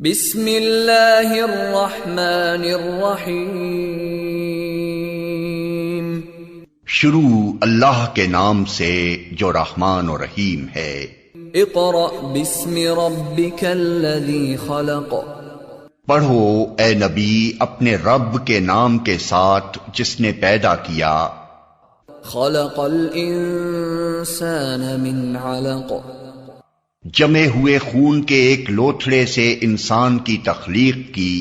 बिस्मिल्लाहिर्रहमानिर्रहीम। शुरू अल्लाह के नाम से जो रहमान और रहीम है। इक़रा बिस्मि रब्बिकल्लज़ी खलक़। पढ़ो ए नबी अपने रब के नाम के साथ जिसने पैदा किया। खलक़ल इंसान मिन अलक़। जमे हुए खून के एक लोथड़े से इंसान की तख्लीक की।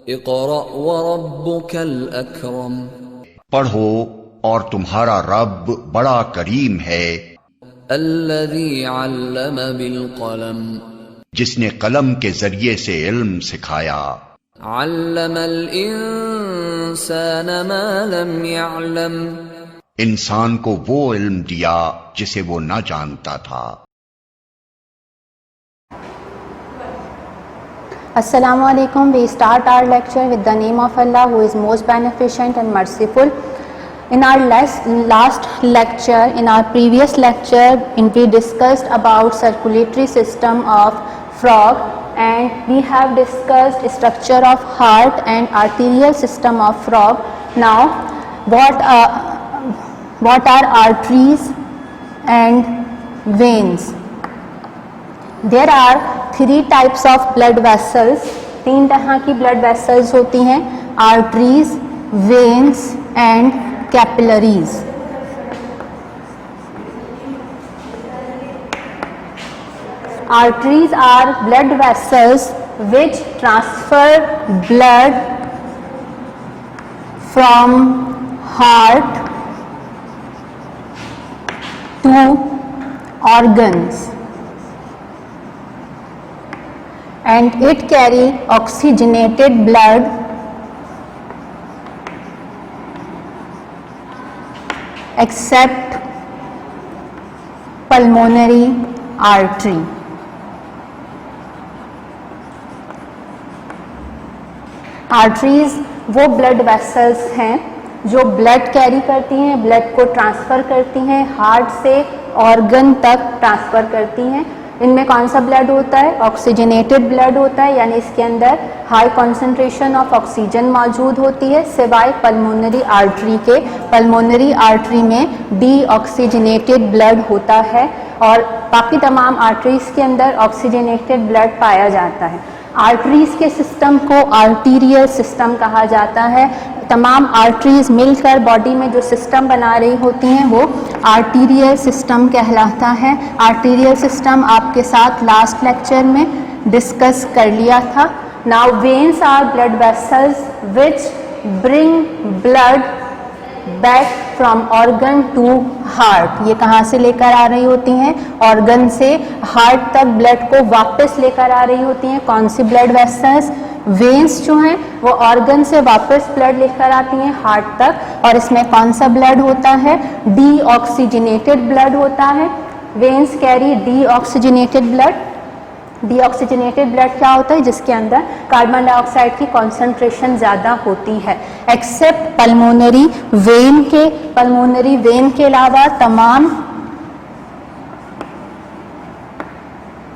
इक़रा व रब्बुकल अकरम। पढ़ो और तुम्हारा रब बड़ा करीम है। अल्लज़ी अल्लम बिल क़लम। जिसने कलम के जरिए से इल्म सिखाया। अल्लमल इंसान मा लम यअलम। इंसान को वो इल्म दिया जिसे वो न जानता था। Assalamu alaikum. We start our lecture with the name of Allah who is most beneficent and merciful. In our last lecture, in our previous lecture, we discussed about circulatory system of frog, and we have discussed structure of heart and arterial system of frog. Now, what are arteries and veins? There are 3 types of blood vessels. 3 तरह की blood vessels होती हैं: arteries, veins and capillaries. Arteries are blood vessels which transfer blood from heart to organs, and it carry oxygenated blood except pulmonary artery. Arteries वो blood vessels हैं जो blood carry करती हैं, blood को transfer करती हैं, हार्ट से organ तक ट्रांसफ़र करती हैं। इनमें कौन सा ब्लड होता है? ऑक्सीजनेटेड ब्लड होता है, यानी इसके अंदर हाई कॉन्सेंट्रेशन ऑफ ऑक्सीजन मौजूद होती है, सिवाय पल्मोनरी आर्टरी के। पल्मोनरी आर्टरी में डीऑक्सीजनेटेड ब्लड होता है और बाकी तमाम आर्टरीज के अंदर ऑक्सीजनेटेड ब्लड पाया जाता है। आर्टरीज के सिस्टम को आर्टीरियल सिस्टम कहा जाता है। तमाम आर्टरीज मिलकर बॉडी में जो सिस्टम बना रही होती हैं वो आर्टीरियल सिस्टम कहलाता है। आर्टीरियल सिस्टम आपके साथ लास्ट लेक्चर में डिस्कस कर लिया था। Now veins are blood vessels which bring blood back from organ to heart. ये कहाँ से लेकर आ रही होती हैं? ऑर्गन से हार्ट तक ब्लड को वापस लेकर आ रही होती हैं। कौन सी ब्लड वेसल्स? वेन्स जो हैं वो ऑर्गन से वापस ब्लड लेकर आती हैं हार्ट तक, और इसमें कौन सा ब्लड होता है? डीऑक्सीजनेटेड ब्लड होता है। Veins carry deoxygenated blood. Deoxygenated blood क्या होता है? जिसके अंदर कार्बन डाइऑक्साइड की कॉन्सेंट्रेशन ज़्यादा होती है। एक्सेप्ट पल्मोनरी वेन के, पल्मोनरी वेन के अलावा तमाम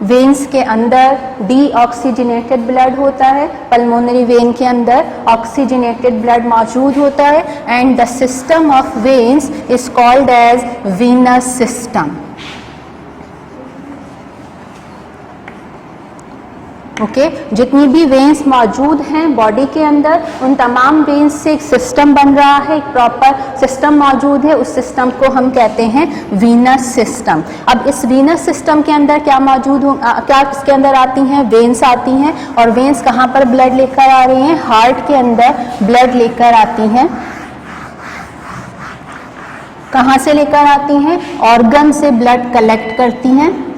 वेन्स के अंदर डीऑक्सीजनेटेड ब्लड होता है। पल्मोनरी वेन के अंदर ऑक्सीजनेटेड ब्लड मौजूद होता है, and the system of veins is called as venous system. Okay, जितनी भी वेन्स मौजूद हैं बॉडी के अंदर, उन तमाम वेन्स से एक सिस्टम बन रहा है, एक प्रॉपर सिस्टम मौजूद है। उस सिस्टम को हम कहते हैं वीनस सिस्टम। अब इस वीनस सिस्टम के अंदर क्या मौजूद हो, क्या इसके अंदर आती हैं? वेन्स आती हैं। और वेन्स कहाँ पर ब्लड लेकर आ रही हैं? हार्ट के अंदर ब्लड लेकर आती हैं। कहाँ से लेकर आती हैं? ऑर्गन से ब्लड कलेक्ट करती हैं।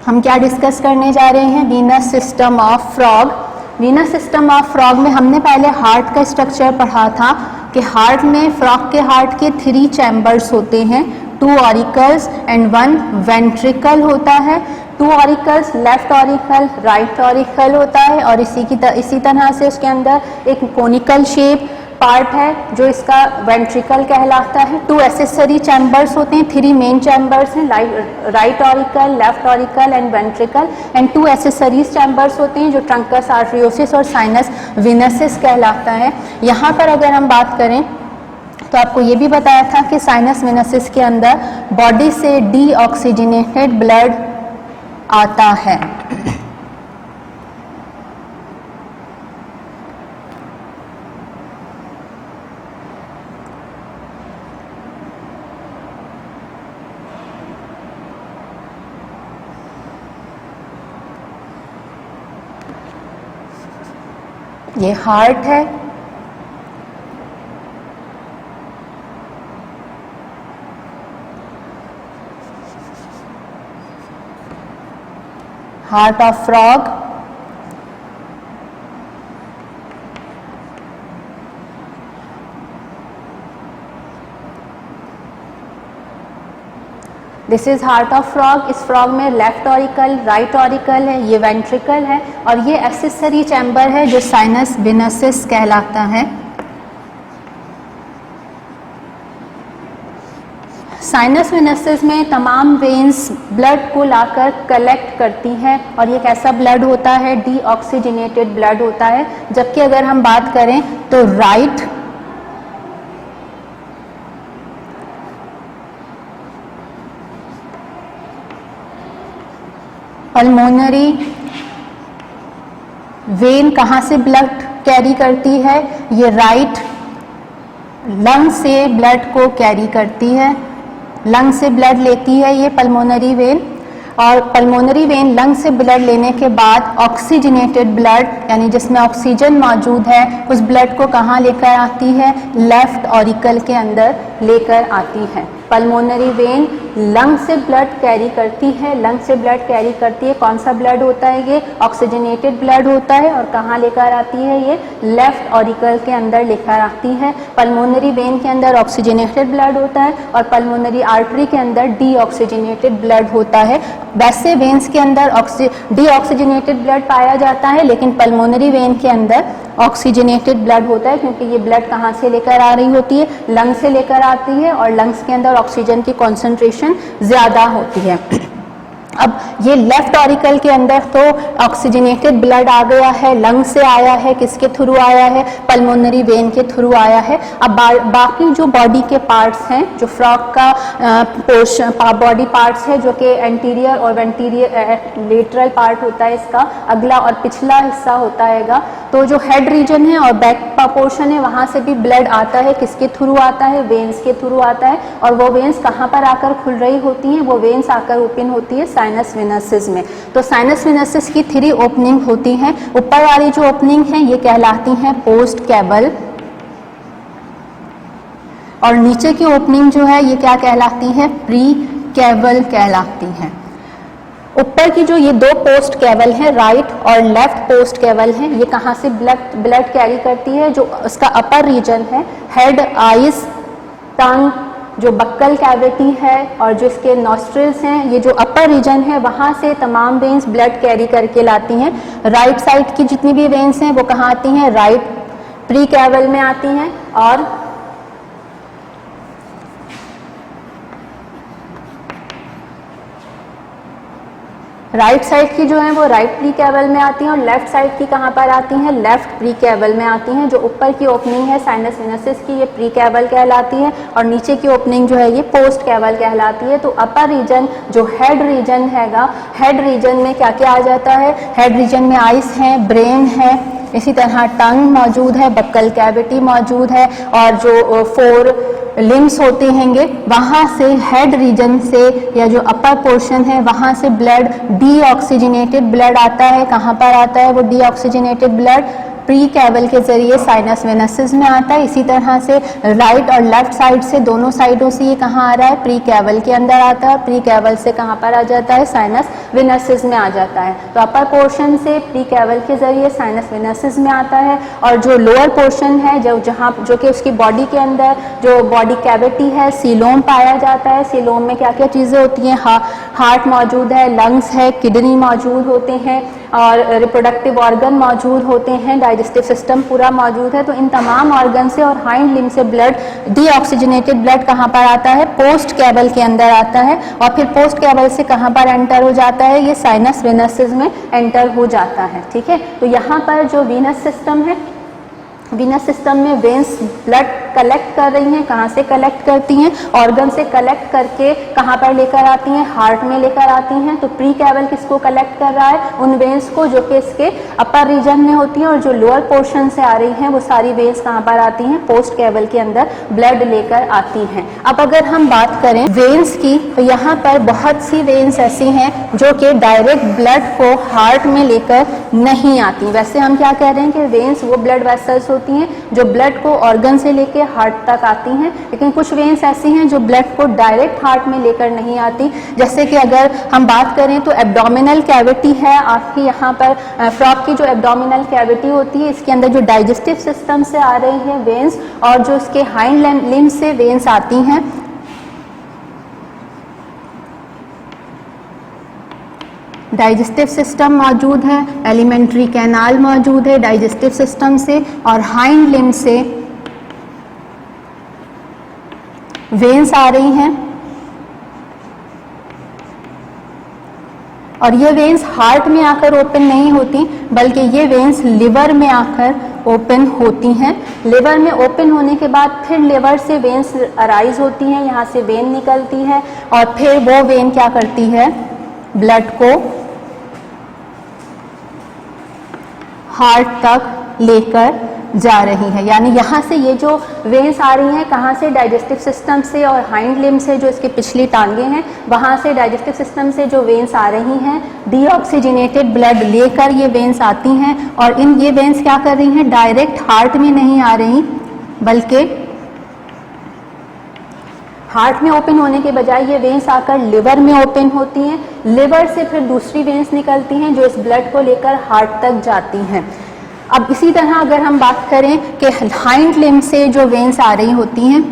हम क्या डिस्कस करने जा रहे हैं? Venus system of frog. Venus system of frog में हमने पहले हार्ट का स्ट्रक्चर पढ़ा था कि हार्ट में, फ्रॉग के हार्ट के 3 चैम्बर्स होते हैं, 2 ऑरिकल्स एंड 1 वेंट्रिकल होता है। 2 auricles, left auricle, right auricle होता है, और इसी तरह से उसके अंदर एक कोनिकल शेप पार्ट है जो इसका वेंट्रिकल कहलाता है। 2 एसेसरी चैम्बर्स होते हैं, 3 मेन चैम्बर्स हैं, right auricle, left auricle and ventricle, and 2 accessories chambers होते हैं जो ट्रंकस आर्टरियोसिस और साइनस विनसिस कहलाता है। यहाँ पर अगर हम बात करें तो आपको ये भी बताया था कि साइनस विनसिस के अंदर बॉडी से डीऑक्सीजनेटेड ब्लड आता है। ये हार्ट है, heart of frog, this is heart of frog. इस फ्रॉग में लेफ्ट ऑरिकल, राइट ऑरिकल है, ये वेंट्रिकल है और ये एक्सेसरी चैम्बर है जो साइनस विनसिस कहलाता है। साइनस विनसिस में तमाम वेन्स ब्लड को लाकर कलेक्ट करती हैं और ये कैसा ब्लड होता है, डीऑक्सीजनेटेड ब्लड होता है। जबकि अगर हम बात करें तो राइट पल्मोनरी वेन कहाँ से ब्लड कैरी करती है, ये राइट लंग से ब्लड को कैरी करती है, लंग से ब्लड लेती है ये पल्मोनरी वेन। और पल्मोनरी वेन लंग से ब्लड लेने के बाद ऑक्सीजनेटेड ब्लड यानी जिसमें ऑक्सीजन मौजूद है उस ब्लड को कहाँ लेकर आती है, लेफ्ट ऑरिकल के अंदर लेकर आती है। पल्मोनरी वेन लंग से ब्लड कैरी करती है, लंग से ब्लड कैरी करती है। कौन सा ब्लड होता है ये, ऑक्सीजनेटेड ब्लड होता है और कहाँ लेकर आती है ये, लेफ्ट ऑरिकल के अंदर लेकर आती है। पल्मोनरी वेन के अंदर ऑक्सीजनेटेड ब्लड होता है और पल्मोनरी आर्टरी के अंदर डीऑक्सीजनेटेड ब्लड होता है। वैसे वेन्स के अंदर डीऑक्सीजनेटेड ब्लड पाया जाता है लेकिन पल्मोनरी वेन के अंदर ऑक्सीजनेटेड ब्लड होता है क्योंकि ये ब्लड कहाँ से लेकर आ रही होती है, लंग से लेकर आती है और लंग्स के अंदर ऑक्सीजन की कॉन्सेंट्रेशन ज़्यादा होती है। अब ये लेफ्ट ऑरिकल के अंदर तो ऑक्सीजनेटेड ब्लड आ गया है, लंग से आया है, किसके थ्रू आया है, पल्मोनरी वेन के थ्रू आया है। अब बाकी जो बॉडी के पार्ट्स हैं, जो फ्रॉग का पोर्शन बॉडी पार्ट्स है जो कि एंटीरियर और वेंटीरियर लेटरल पार्ट होता है, इसका अगला और पिछला हिस्सा होता है। तो जो हेड रीजन है और बैक का पोर्शन है वहाँ से भी ब्लड आता है, किसके थ्रू आता है, वेन्स के थ्रू आता है। और वो वेन्स कहाँ पर आकर खुल रही होती हैं, वो वेन्स आकर ओपन होती है साइनस विनसिस में। तो साइनस विनसिस की 3 ओपनिंग होती हैं। ऊपर वाली जो ओपनिंग है ये कहलाती हैं पोस्ट कैवल और नीचे की ओपनिंग जो है ये क्या कहलाती है, प्री कैवल कहलाती है। ऊपर की जो ये 2 पोस्ट कैवल हैं, राइट और लेफ्ट पोस्ट कैवल हैं, ये कहाँ से ब्लड कैरी करती है, जो उसका अपर रीजन है, हेड, आईज, टंग, जो बक्कल कैविटी है और जो इसके नॉस्ट्रिल्स हैं, ये जो अपर रीजन है वहाँ से तमाम वेन्स ब्लड कैरी करके लाती हैं। राइट साइड की जितनी भी वेन्स हैं वो कहाँ आती हैं, राइट प्री कैवल में आती हैं और राइट साइड की जो है वो राइट प्री कैवल में आती हैं और लेफ्ट साइड की कहाँ पर आती हैं, लेफ्ट प्री कैवल में आती हैं। जो ऊपर की ओपनिंग है साइनस विनसिस की ये प्री कैवल कहलाती है और नीचे की ओपनिंग जो है ये पोस्ट कैवल कहलाती है। तो अपर रीजन जो हेड रीजन हैगा, हेड रीजन में क्या क्या आ जाता है, हेड रीजन में आइस है, ब्रेन है, इसी तरह टंग मौजूद है, बक्कल कैविटी मौजूद है और जो 4 लिम्स होते हैंगे वहाँ से हेड रीजन से या जो अपर पोर्शन है वहाँ से ब्लड डीऑक्सीजनेटेड ब्लड आता है। कहाँ पर आता है वो डीऑक्सीजनेटेड ब्लड, प्री कैवल के जरिए साइनस विनसिस में आता है। इसी तरह से राइट और लेफ्ट साइड से दोनों साइडों से ये कहाँ आ रहा है, प्री कैवल के अंदर आता है। प्री कैवल से कहाँ पर आ जाता है, साइनस विनसिस में आ जाता है। तो अपर पोर्शन से प्री कैवल के जरिए साइनस विनसिस में आता है और जो लोअर पोर्शन है जो कि उसकी बॉडी के अंदर जो बॉडी कैविटी है, सीलोम पाया जाता है। सीलोम में क्या क्या चीज़ें होती हैं, हार्ट मौजूद है, लंग्स है, किडनी मौजूद होते हैं, और रिप्रोडक्टिव ऑर्गन मौजूद होते हैं, डाइजेस्टिव सिस्टम पूरा मौजूद है। तो इन तमाम ऑर्गन से और हाइंड लिम्ब से ब्लड, डीऑक्सीजनेटेड ब्लड कहाँ पर आता है? पोस्ट कैबल के अंदर आता है, और फिर पोस्ट कैबल से कहाँ पर एंटर हो जाता है? ये साइनस वेनसेस में एंटर हो जाता है। ठीक है, तो यहाँ पर जो वीनस सिस्टम है, वीनस सिस्टम में वेन्स ब्लड कलेक्ट कर रही हैं। कहाँ से कलेक्ट करती हैं? ऑर्गन से कलेक्ट करके कहाँ पर लेकर आती हैं? हार्ट में लेकर आती हैं। तो प्री कैबल किसको कलेक्ट कर रहा है? उन वेन्स को जो कि इसके अपर रीजन में होती हैं, और जो लोअर पोर्शन से आ रही हैं वो सारी वेन्स कहाँ पर आती हैं? पोस्ट कैबल के अंदर ब्लड लेकर आती हैं। अब अगर हम बात करें वेन्स की, तो यहाँ पर बहुत सी वेन्स ऐसी हैं जो कि डायरेक्ट ब्लड को हार्ट में लेकर नहीं आती। वैसे हम क्या कह रहे हैं कि वेन्स वो ब्लड वेसल्स होती हैं जो ब्लड को ऑर्गन से लेके हार्ट तक आती हैं, लेकिन कुछ वेन्स ऐसी हैं जो ब्लड को डायरेक्ट हार्ट में लेकर नहीं आती। जैसे कि अगर हम बात करें तो एब्डोमिनल कैविटी है आपकी, यहाँ पर फ्रॉग की जो एब्डोमिनल कैविटी होती है, इसके अंदर जो डाइजेस्टिव सिस्टम से आ रही हैं वेन्स, और जो इसके हाइंड लिम्ब से वेन्स आती हैं, डाइजेस्टिव सिस्टम मौजूद है, एलिमेंट्री कैनाल मौजूद है डाइजेस्टिव सिस्टम से, और हाइंड लिम्ब से वेन्स आ रही हैं। और ये वेन्स हार्ट में आकर ओपन नहीं होती, बल्कि ये वेन्स लिवर में आकर ओपन होती हैं। लिवर में ओपन होने के बाद फिर लिवर से वेन्स अराइज होती हैं, यहाँ से वेन निकलती है, और फिर वो वेन क्या करती है? ब्लड को हार्ट तक लेकर जा रही है। यानी यहाँ से ये जो वेन्स आ रही हैं, कहाँ से? डाइजेस्टिव सिस्टम से और हाइंड लिम्ब से, जो इसकी पिछली टांगे हैं, वहाँ से डाइजेस्टिव सिस्टम से जो वेन्स आ रही हैं, डीऑक्सीजनेटेड ब्लड लेकर ये वेन्स आती हैं। और ये वेन्स क्या कर रही हैं? डायरेक्ट हार्ट में नहीं आ रही, बल्कि हार्ट में ओपन होने के बजाय ये वेन्स आकर लिवर में ओपन होती हैं। लिवर से फिर दूसरी वेन्स निकलती हैं जो इस ब्लड को लेकर हार्ट तक जाती हैं। अब इसी तरह अगर हम बात करें कि हाइंड लिम्ब से जो वेन्स आ रही होती हैं,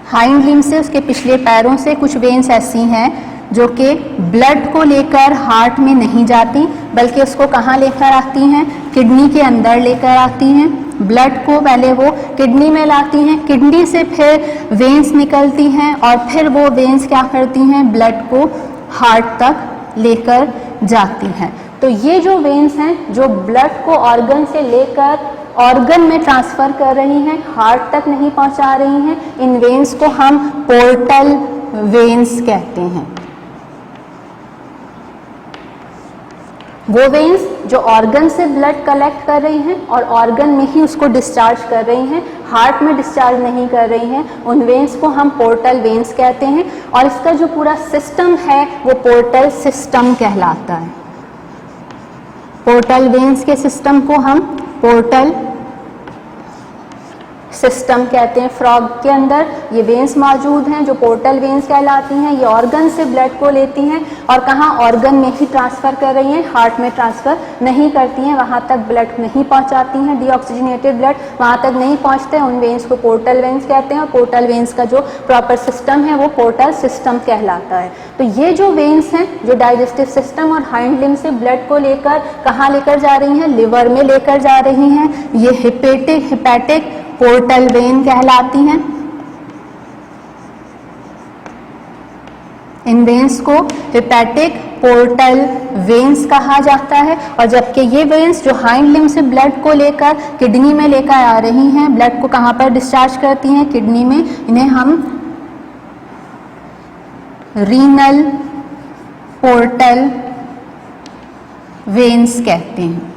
हाइंड लिम्ब से, उसके पिछले पैरों से कुछ वेन्स ऐसी हैं जो कि ब्लड को लेकर हार्ट में नहीं जाती, बल्कि उसको कहाँ लेकर आती हैं? किडनी के अंदर लेकर आती हैं। ब्लड को पहले वो किडनी में लाती हैं, किडनी से फिर वेन्स निकलती हैं, और फिर वो वेन्स क्या करती हैं? ब्लड को हार्ट तक लेकर जाती हैं। तो ये जो वेन्स हैं जो ब्लड को ऑर्गन से लेकर ऑर्गन में ट्रांसफ़र कर रही हैं, हार्ट तक नहीं पहुंचा रही हैं, इन वेन्स को हम पोर्टल वेन्स कहते हैं। वो वेन्स जो ऑर्गन से ब्लड कलेक्ट कर रही हैं और ऑर्गन में ही उसको डिस्चार्ज कर रही हैं, हार्ट में डिस्चार्ज नहीं कर रही हैं, उन वेन्स को हम पोर्टल वेन्स कहते हैं। और इसका जो पूरा सिस्टम है वो पोर्टल सिस्टम कहलाता है। पोर्टल वेन्स के सिस्टम को हम पोर्टल सिस्टम कहते हैं। फ्रॉग के अंदर ये वेन्स मौजूद हैं जो पोर्टल वेन्स कहलाती हैं। ये ऑर्गन से ब्लड को लेती हैं और कहाँ? ऑर्गन में ही ट्रांसफ़र कर रही हैं, हार्ट में ट्रांसफ़र नहीं करती हैं, वहाँ तक ब्लड नहीं पहुँचाती हैं। डीऑक्सीजनेटेड ब्लड वहाँ तक नहीं पहुँचते, उन वेन्स को पोर्टल वेन्स कहते हैं। और पोर्टल वेन्स का जो प्रॉपर सिस्टम है वो पोर्टल सिस्टम कहलाता है। तो ये जो वेन्स हैं जो डाइजेस्टिव सिस्टम और हाइंड लिम्ब से ब्लड को लेकर कहाँ लेकर जा रही हैं? लिवर में लेकर जा रही हैं। ये हिपैटिक पोर्टल वेन कहलाती हैं। इन वेन्स को हिपैटिक पोर्टल वेन्स कहा जाता है। और जबकि ये वेन्स जो हाइंड लिम्ब से ब्लड को लेकर किडनी में लेकर आ रही हैं, ब्लड को कहाँ पर डिस्चार्ज करती हैं? किडनी में। इन्हें हम रीनल पोर्टल वेन्स कहते हैं।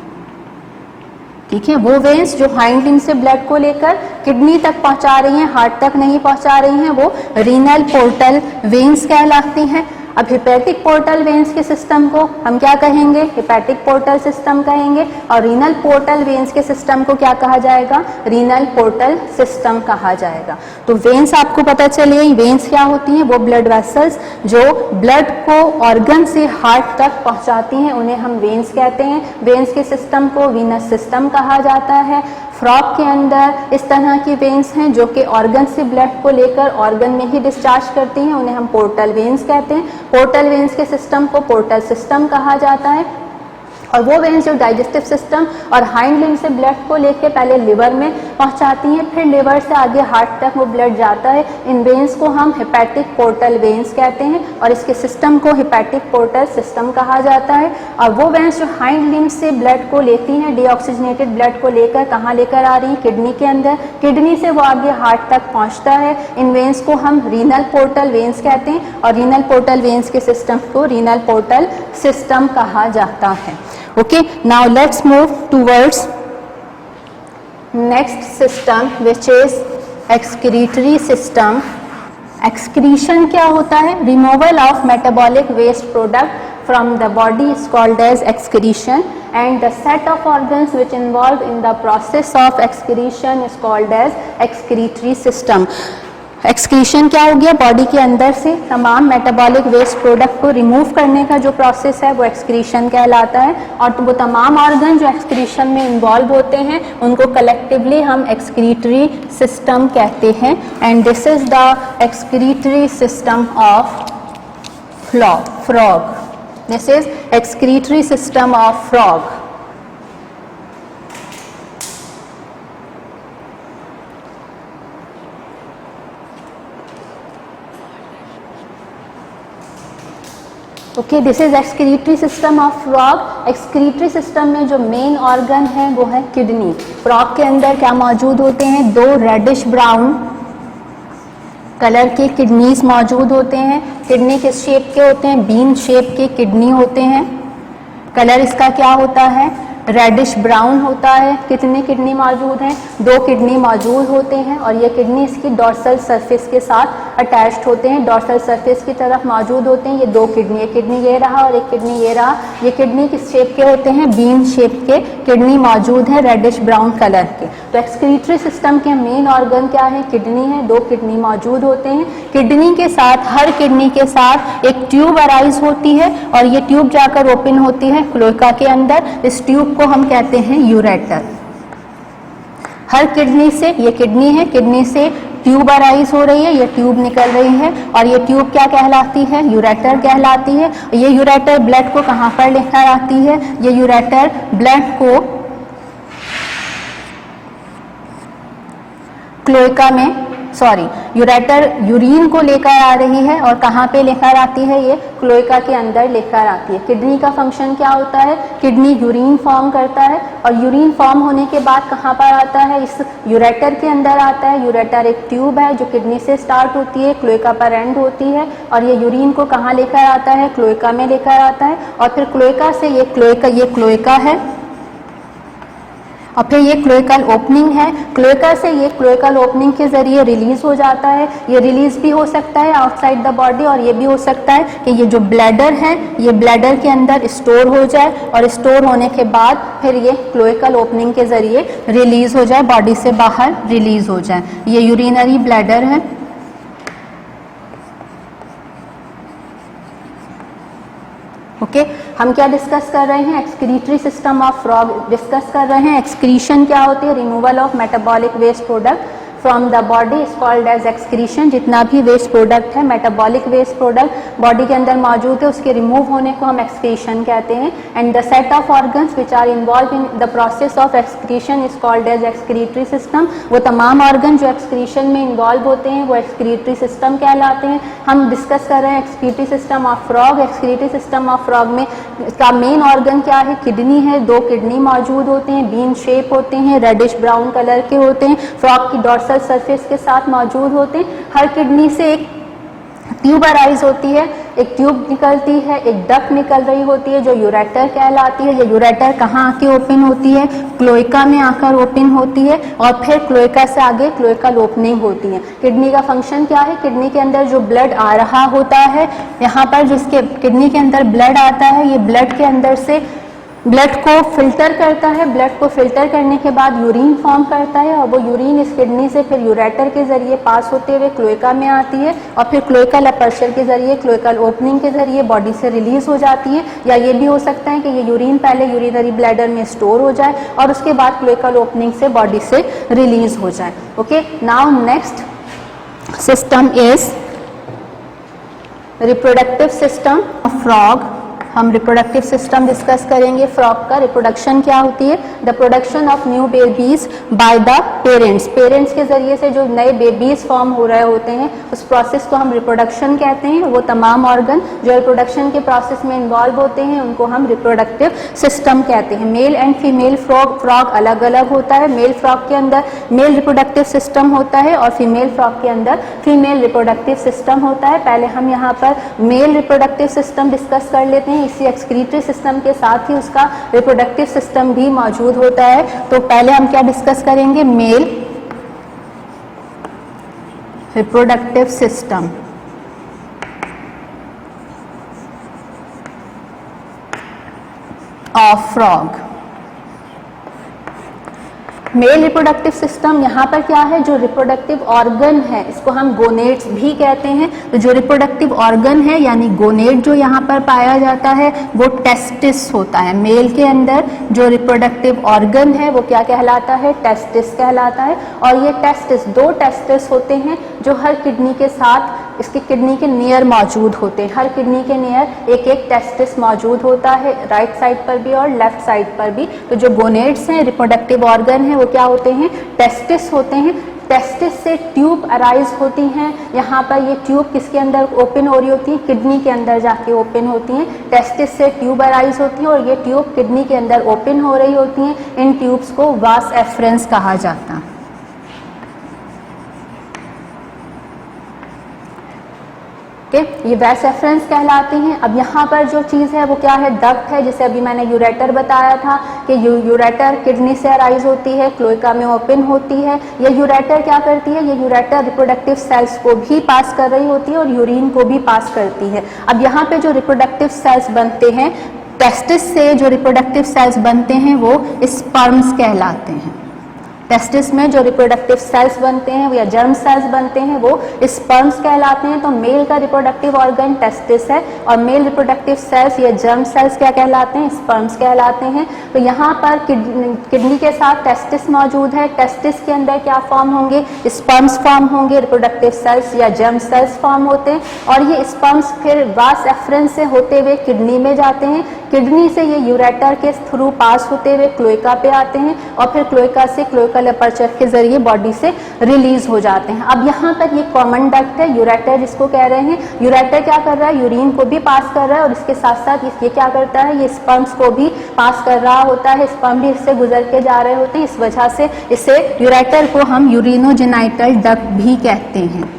ठीक है, वो वेन्स जो हाइंड लिम्ब से ब्लड को लेकर किडनी तक पहुंचा रही हैं, हार्ट तक नहीं पहुंचा रही हैं, वो रीनल पोर्टल वेन्स कहलाती हैं। अब हिपैटिक पोर्टल वेन्स के सिस्टम को हम क्या कहेंगे? हिपैटिक पोर्टल सिस्टम कहेंगे। और रीनल पोर्टल वेन्स के सिस्टम को क्या कहा जाएगा? रीनल पोर्टल सिस्टम कहा जाएगा। तो वेन्स आपको पता चले, वेन्स क्या होती हैं? वो ब्लड वेसल्स जो ब्लड को ऑर्गन से हार्ट तक पहुंचाती हैं, उन्हें हम वेन्स कहते हैं। वेन्स के सिस्टम को वीनस सिस्टम कहा जाता है। फ्रॉग के अंदर इस तरह की वेन्स हैं जो कि ऑर्गन से ब्लड को लेकर ऑर्गन में ही डिस्चार्ज करती हैं, उन्हें हम पोर्टल वेन्स कहते हैं। पोर्टल वेन्स के सिस्टम को पोर्टल सिस्टम कहा जाता है। और वो वेन्स जो डाइजेस्टिव सिस्टम और हाइंड लिम्ब से ब्लड को लेके पहले लिवर में पहुंचाती हैं, फिर लिवर से आगे हार्ट तक वो ब्लड जाता है। इन वेन्स को हम हेपेटिक पोर्टल वेन्स कहते हैं और इसके सिस्टम को हेपेटिक पोर्टल सिस्टम कहा जाता है। और वो वेन्स जो हाइंड लिम्ब से ब्लड को लेती हैं, डीऑक्सीजनेटेड ब्लड को लेकर कहाँ लेकर आ रही हैं, किडनी के अंदर, किडनी से वो आगे हार्ट तक पहुँचता है। इन वेन्स को हम रीनल पोर्टल वेन्स कहते हैं और रीनल पोर्टल वेन्स के सिस्टम को रीनल पोर्टल सिस्टम कहा जाता है। Okay, now let's move towards next system which is excretory system. Excretion क्या होता है? Removal of metabolic waste product from the body is called as excretion, and the set of organs which involved in the process of excretion is called as excretory system. Excretion क्या हो गया? Body के अंदर से तमाम metabolic waste product को remove करने का जो प्रोसेस है वो एक्सक्रीशन कहलाता है। और वो तमाम ऑर्गन जो एक्सक्रीशन में इन्वॉल्व होते हैं उनको कलेक्टिवली हम एक्सक्रीटरी सिस्टम कहते हैं। And this is the excretory system of frog. This is excretory system of frog. Okay, this is excretory system of frog. Excretory system में जो मेन ऑर्गन है वो है किडनी। फ्रॉग के अंदर क्या मौजूद होते हैं? 2 रेडिश ब्राउन कलर के किडनीज मौजूद होते हैं। किडनी किस शेप के होते हैं? बीन शेप के किडनी होते हैं। कलर इसका क्या होता है? रेडिश ब्राउन होता है। कितनी किडनी मौजूद हैं? 2 किडनी मौजूद होते हैं और ये किडनी इसकी डॉर्सल सरफेस के साथ अटैच्ड होते हैं, डॉर्सल सरफेस की तरफ मौजूद होते हैं। ये 2 किडनी, एक किडनी ये रहा और एक किडनी ये रहा। ये किडनी किस शेप के होते हैं? बीन शेप के किडनी मौजूद है, रेडिश ब्राउन कलर के। तो एक्सक्रीटरी सिस्टम के मेन ऑर्गन क्या है? किडनी है। 2 किडनी मौजूद होते हैं। किडनी के साथ, हर किडनी के साथ एक ट्यूब अराइज होती है और ये ट्यूब जाकर ओपन होती है क्लोएका के अंदर। इस ट्यूब को हम कहते हैं यूरेटर। हर किडनी से, ये किडनी है, किडनी से ट्यूब अराइज हो रही है, ये ट्यूब निकल रही है और ये ट्यूब क्या कहलाती है? यूरेटर कहलाती है। ये यूरेटर ब्लड को कहाँ पर लेकर आती है? ये यूरेटर ब्लड को क्लोएका में, यूरेटर यूरिन को लेकर आ रही है और कहाँ पे लेकर आती है? ये क्लोएका के अंदर लेकर आती है। किडनी का फंक्शन क्या होता है? किडनी यूरिन फॉर्म करता है और यूरिन फॉर्म होने के बाद कहाँ पर आता है? इस यूरेटर के अंदर आता है। यूरेटर एक ट्यूब है जो किडनी से स्टार्ट होती है, क्लोएका पर एंड होती है और ये यूरिन को कहाँ लेकर आता है? क्लोएका में लेकर आता है। और फिर क्लोएका से ये क्लोएका है और फिर ये क्लोएकल ओपनिंग है। क्लोएका से ये क्लोएकल ओपनिंग के जरिए रिलीज हो जाता है। ये रिलीज भी हो सकता है आउटसाइड द बॉडी और ये भी हो सकता है कि ये जो ब्लैडर है ये ब्लैडर के अंदर स्टोर हो जाए और स्टोर होने के बाद फिर ये क्लोएकल ओपनिंग के जरिए रिलीज हो जाए, बॉडी से बाहर रिलीज हो जाए। ये यूरिनरी ब्लैडर है। ओके, हम क्या डिस्कस कर रहे हैं? Excretory system of frog discuss कर रहे हैं। एक्सक्रीशन क्या होती है? Removal of metabolic waste product from the body is called as excretion. जितना भी वेस्ट प्रोडक्ट है, मेटाबॉलिक वेस्ट प्रोडक्ट बॉडी के अंदर मौजूद है, उसके रिमूव होने को हम एक्सक्रीशन कहते हैं। And the set of organs which are involve in the process of excretion is called as excretory system. वो तमाम ऑर्गन जो एक्सक्रीशन में इन्वॉल्व होते हैं वो एक्सक्रीटरी सिस्टम कहलाते हैं। हम डिस्कस कर रहे हैं excretory system of frog. Excretory system of frog में इसका मेन ऑर्गन क्या है? किडनी है। 2 किडनी मौजूद होते हैं, बीन शेप होते हैं, रेडिश ब्राउन कलर के होते हैं, फ्रॉग की डॉर्सल सरफेस के साथ मौजूद होते हैं। हर किडनी से एक ट्यूब अराइज होती है, एक ट्यूब निकलती है, एक डक्ट निकल रही होती है जो यूरेटर कहलाती है। ये यूरेटर कहाँ आके ओपन होती है? क्लोएका में आकर ओपन होती है और फिर क्लोएका से आगे क्लोएकल ओपनिंग होती है। किडनी का फंक्शन क्या है? किडनी के अंदर जो ब्लड आ रहा होता है, यहाँ पर जिसके किडनी के अंदर ब्लड आता है, ये ब्लड के अंदर से ब्लड को फिल्टर करता है, ब्लड को फिल्टर करने के बाद यूरिन फॉर्म करता है और वो यूरिन इस किडनी से फिर यूरेटर के जरिए पास होते हुए क्लोएका में आती है और फिर क्लोएकल अपर्चर के जरिए, क्लोएकल ओपनिंग के जरिए बॉडी से रिलीज हो जाती है। या ये भी हो सकता है कि ये यूरिन पहले यूरिनरी ब्लैडर में स्टोर हो जाए और उसके बाद क्लोएकल ओपनिंग से बॉडी से रिलीज हो जाए। Okay, now next system is reproductive system of frog. हम रिप्रोडक्टिव सिस्टम डिस्कस करेंगे। फ्रॉग का रिप्रोडक्शन क्या होती है? The production of new babies by the parents. Parents के जरिए से जो नए बेबीज फॉर्म हो रहे होते हैं उस प्रोसेस को हम रिप्रोडक्शन कहते हैं। वो तमाम ऑर्गन जो रिप्रोडक्शन के प्रोसेस में इन्वॉल्व होते हैं उनको हम रिप्रोडक्टिव सिस्टम कहते हैं। मेल एंड फीमेल फ्रॉग अलग अलग होता है। मेल फ्रॉग के अंदर मेल रिप्रोडक्टिव सिस्टम होता है और फीमेल फ्रॉग के अंदर फीमेल रिप्रोडक्टिव सिस्टम होता है। पहले हम यहाँ पर मेल रिप्रोडक्टिव सिस्टम डिस्कस कर लेते हैं। इसी एक्सक्रीटरी सिस्टम के साथ ही उसका रिप्रोडक्टिव सिस्टम भी मौजूद होता है। तो पहले हम क्या डिस्कस करेंगे? Male reproductive system. Of frog. Male reproductive system यहाँ पर क्या है? जो रिप्रोडक्टिव ऑर्गन है इसको हम गोनेड्स भी कहते हैं। तो जो रिप्रोडक्टिव ऑर्गन है यानी गोनेड जो यहाँ पर पाया जाता है वो टेस्टिस होता है। मेल के अंदर जो रिप्रोडक्टिव ऑर्गन है वो क्या कहलाता है? टेस्टिस कहलाता है। और ये टेस्टिस, दो टेस्टिस होते हैं जो हर किडनी के साथ इसके किडनी के नियर मौजूद होते हैं। हर किडनी के नियर एक एक टेस्टिस मौजूद होता है, राइट साइड पर भी और लेफ्ट साइड पर भी। तो जो गोनेड्स हैं, रिप्रोडक्टिव ऑर्गन है, वो क्या होते हैं? टेस्टिस होते हैं। टेस्टिस से ट्यूब अराइज होती हैं। यहाँ पर ये ट्यूब किसके अंदर ओपन हो रही होती है? किडनी के अंदर जाके ओपन होती हैं। टेस्टिस से ट्यूब अराइज होती है और ये ट्यूब किडनी के अंदर ओपन हो रही होती हैं। इन ट्यूब्स को वास एफरेंस कहा जाता है। ये वास एफरेंस कहलाती हैं। अब यहाँ पर जो चीज़ है वो क्या है? डक्ट है, जिसे अभी मैंने यूरेटर बताया था कि यूरेटर किडनी से अराइज होती है, क्लोएका में ओपन होती है। ये यूरेटर क्या करती है? ये यूरेटर रिप्रोडक्टिव सेल्स को भी पास कर रही होती है और यूरिन को भी पास करती है। अब यहाँ पे जो रिप्रोडक्टिव सेल्स बनते हैं, टेस्टिस से जो रिप्रोडक्टिव सेल्स बनते हैं वो स्पर्म्स कहलाते हैं। टेस्टिस में जो रिप्रोडक्टिव सेल्स बनते हैं या जर्म सेल्स बनते हैं वो स्पर्म्स कहलाते हैं। तो मेल का रिप्रोडक्टिव ऑर्गन टेस्टिस है और मेल रिप्रोडक्टिव सेल्स या जर्म सेल्स क्या कहलाते हैं? स्पर्म्स कहलाते हैं। तो यहाँ पर किडनी के साथ टेस्टिस मौजूद है। टेस्टिस के अंदर क्या फॉर्म होंगे? स्पर्म्स फॉर्म होंगे, रिप्रोडक्टिव सेल्स या जर्म सेल्स फॉर्म होते हैं और ये स्पर्म्स फिर वास एफरेंस से होते हुए किडनी में जाते हैं। किडनी से ये यूरेटर के थ्रू पास होते हुए क्लोएका पे आते हैं और फिर क्लोएका से क्लोएकल अपर्चर के जरिए बॉडी से रिलीज हो जाते हैं। अब यहाँ पर ये कॉमन डक्ट है, यूरेटर जिसको कह रहे हैं। यूरेटर क्या कर रहा है? यूरिन को भी पास कर रहा है और इसके साथ साथ ये क्या करता है? ये स्पर्म्स को भी पास कर रहा होता है। स्पर्म भी इससे गुजर के जा रहे होते हैं। इस वजह से इसे यूरेटर को हम यूरिनोजेनाइटल डक्ट भी कहते हैं।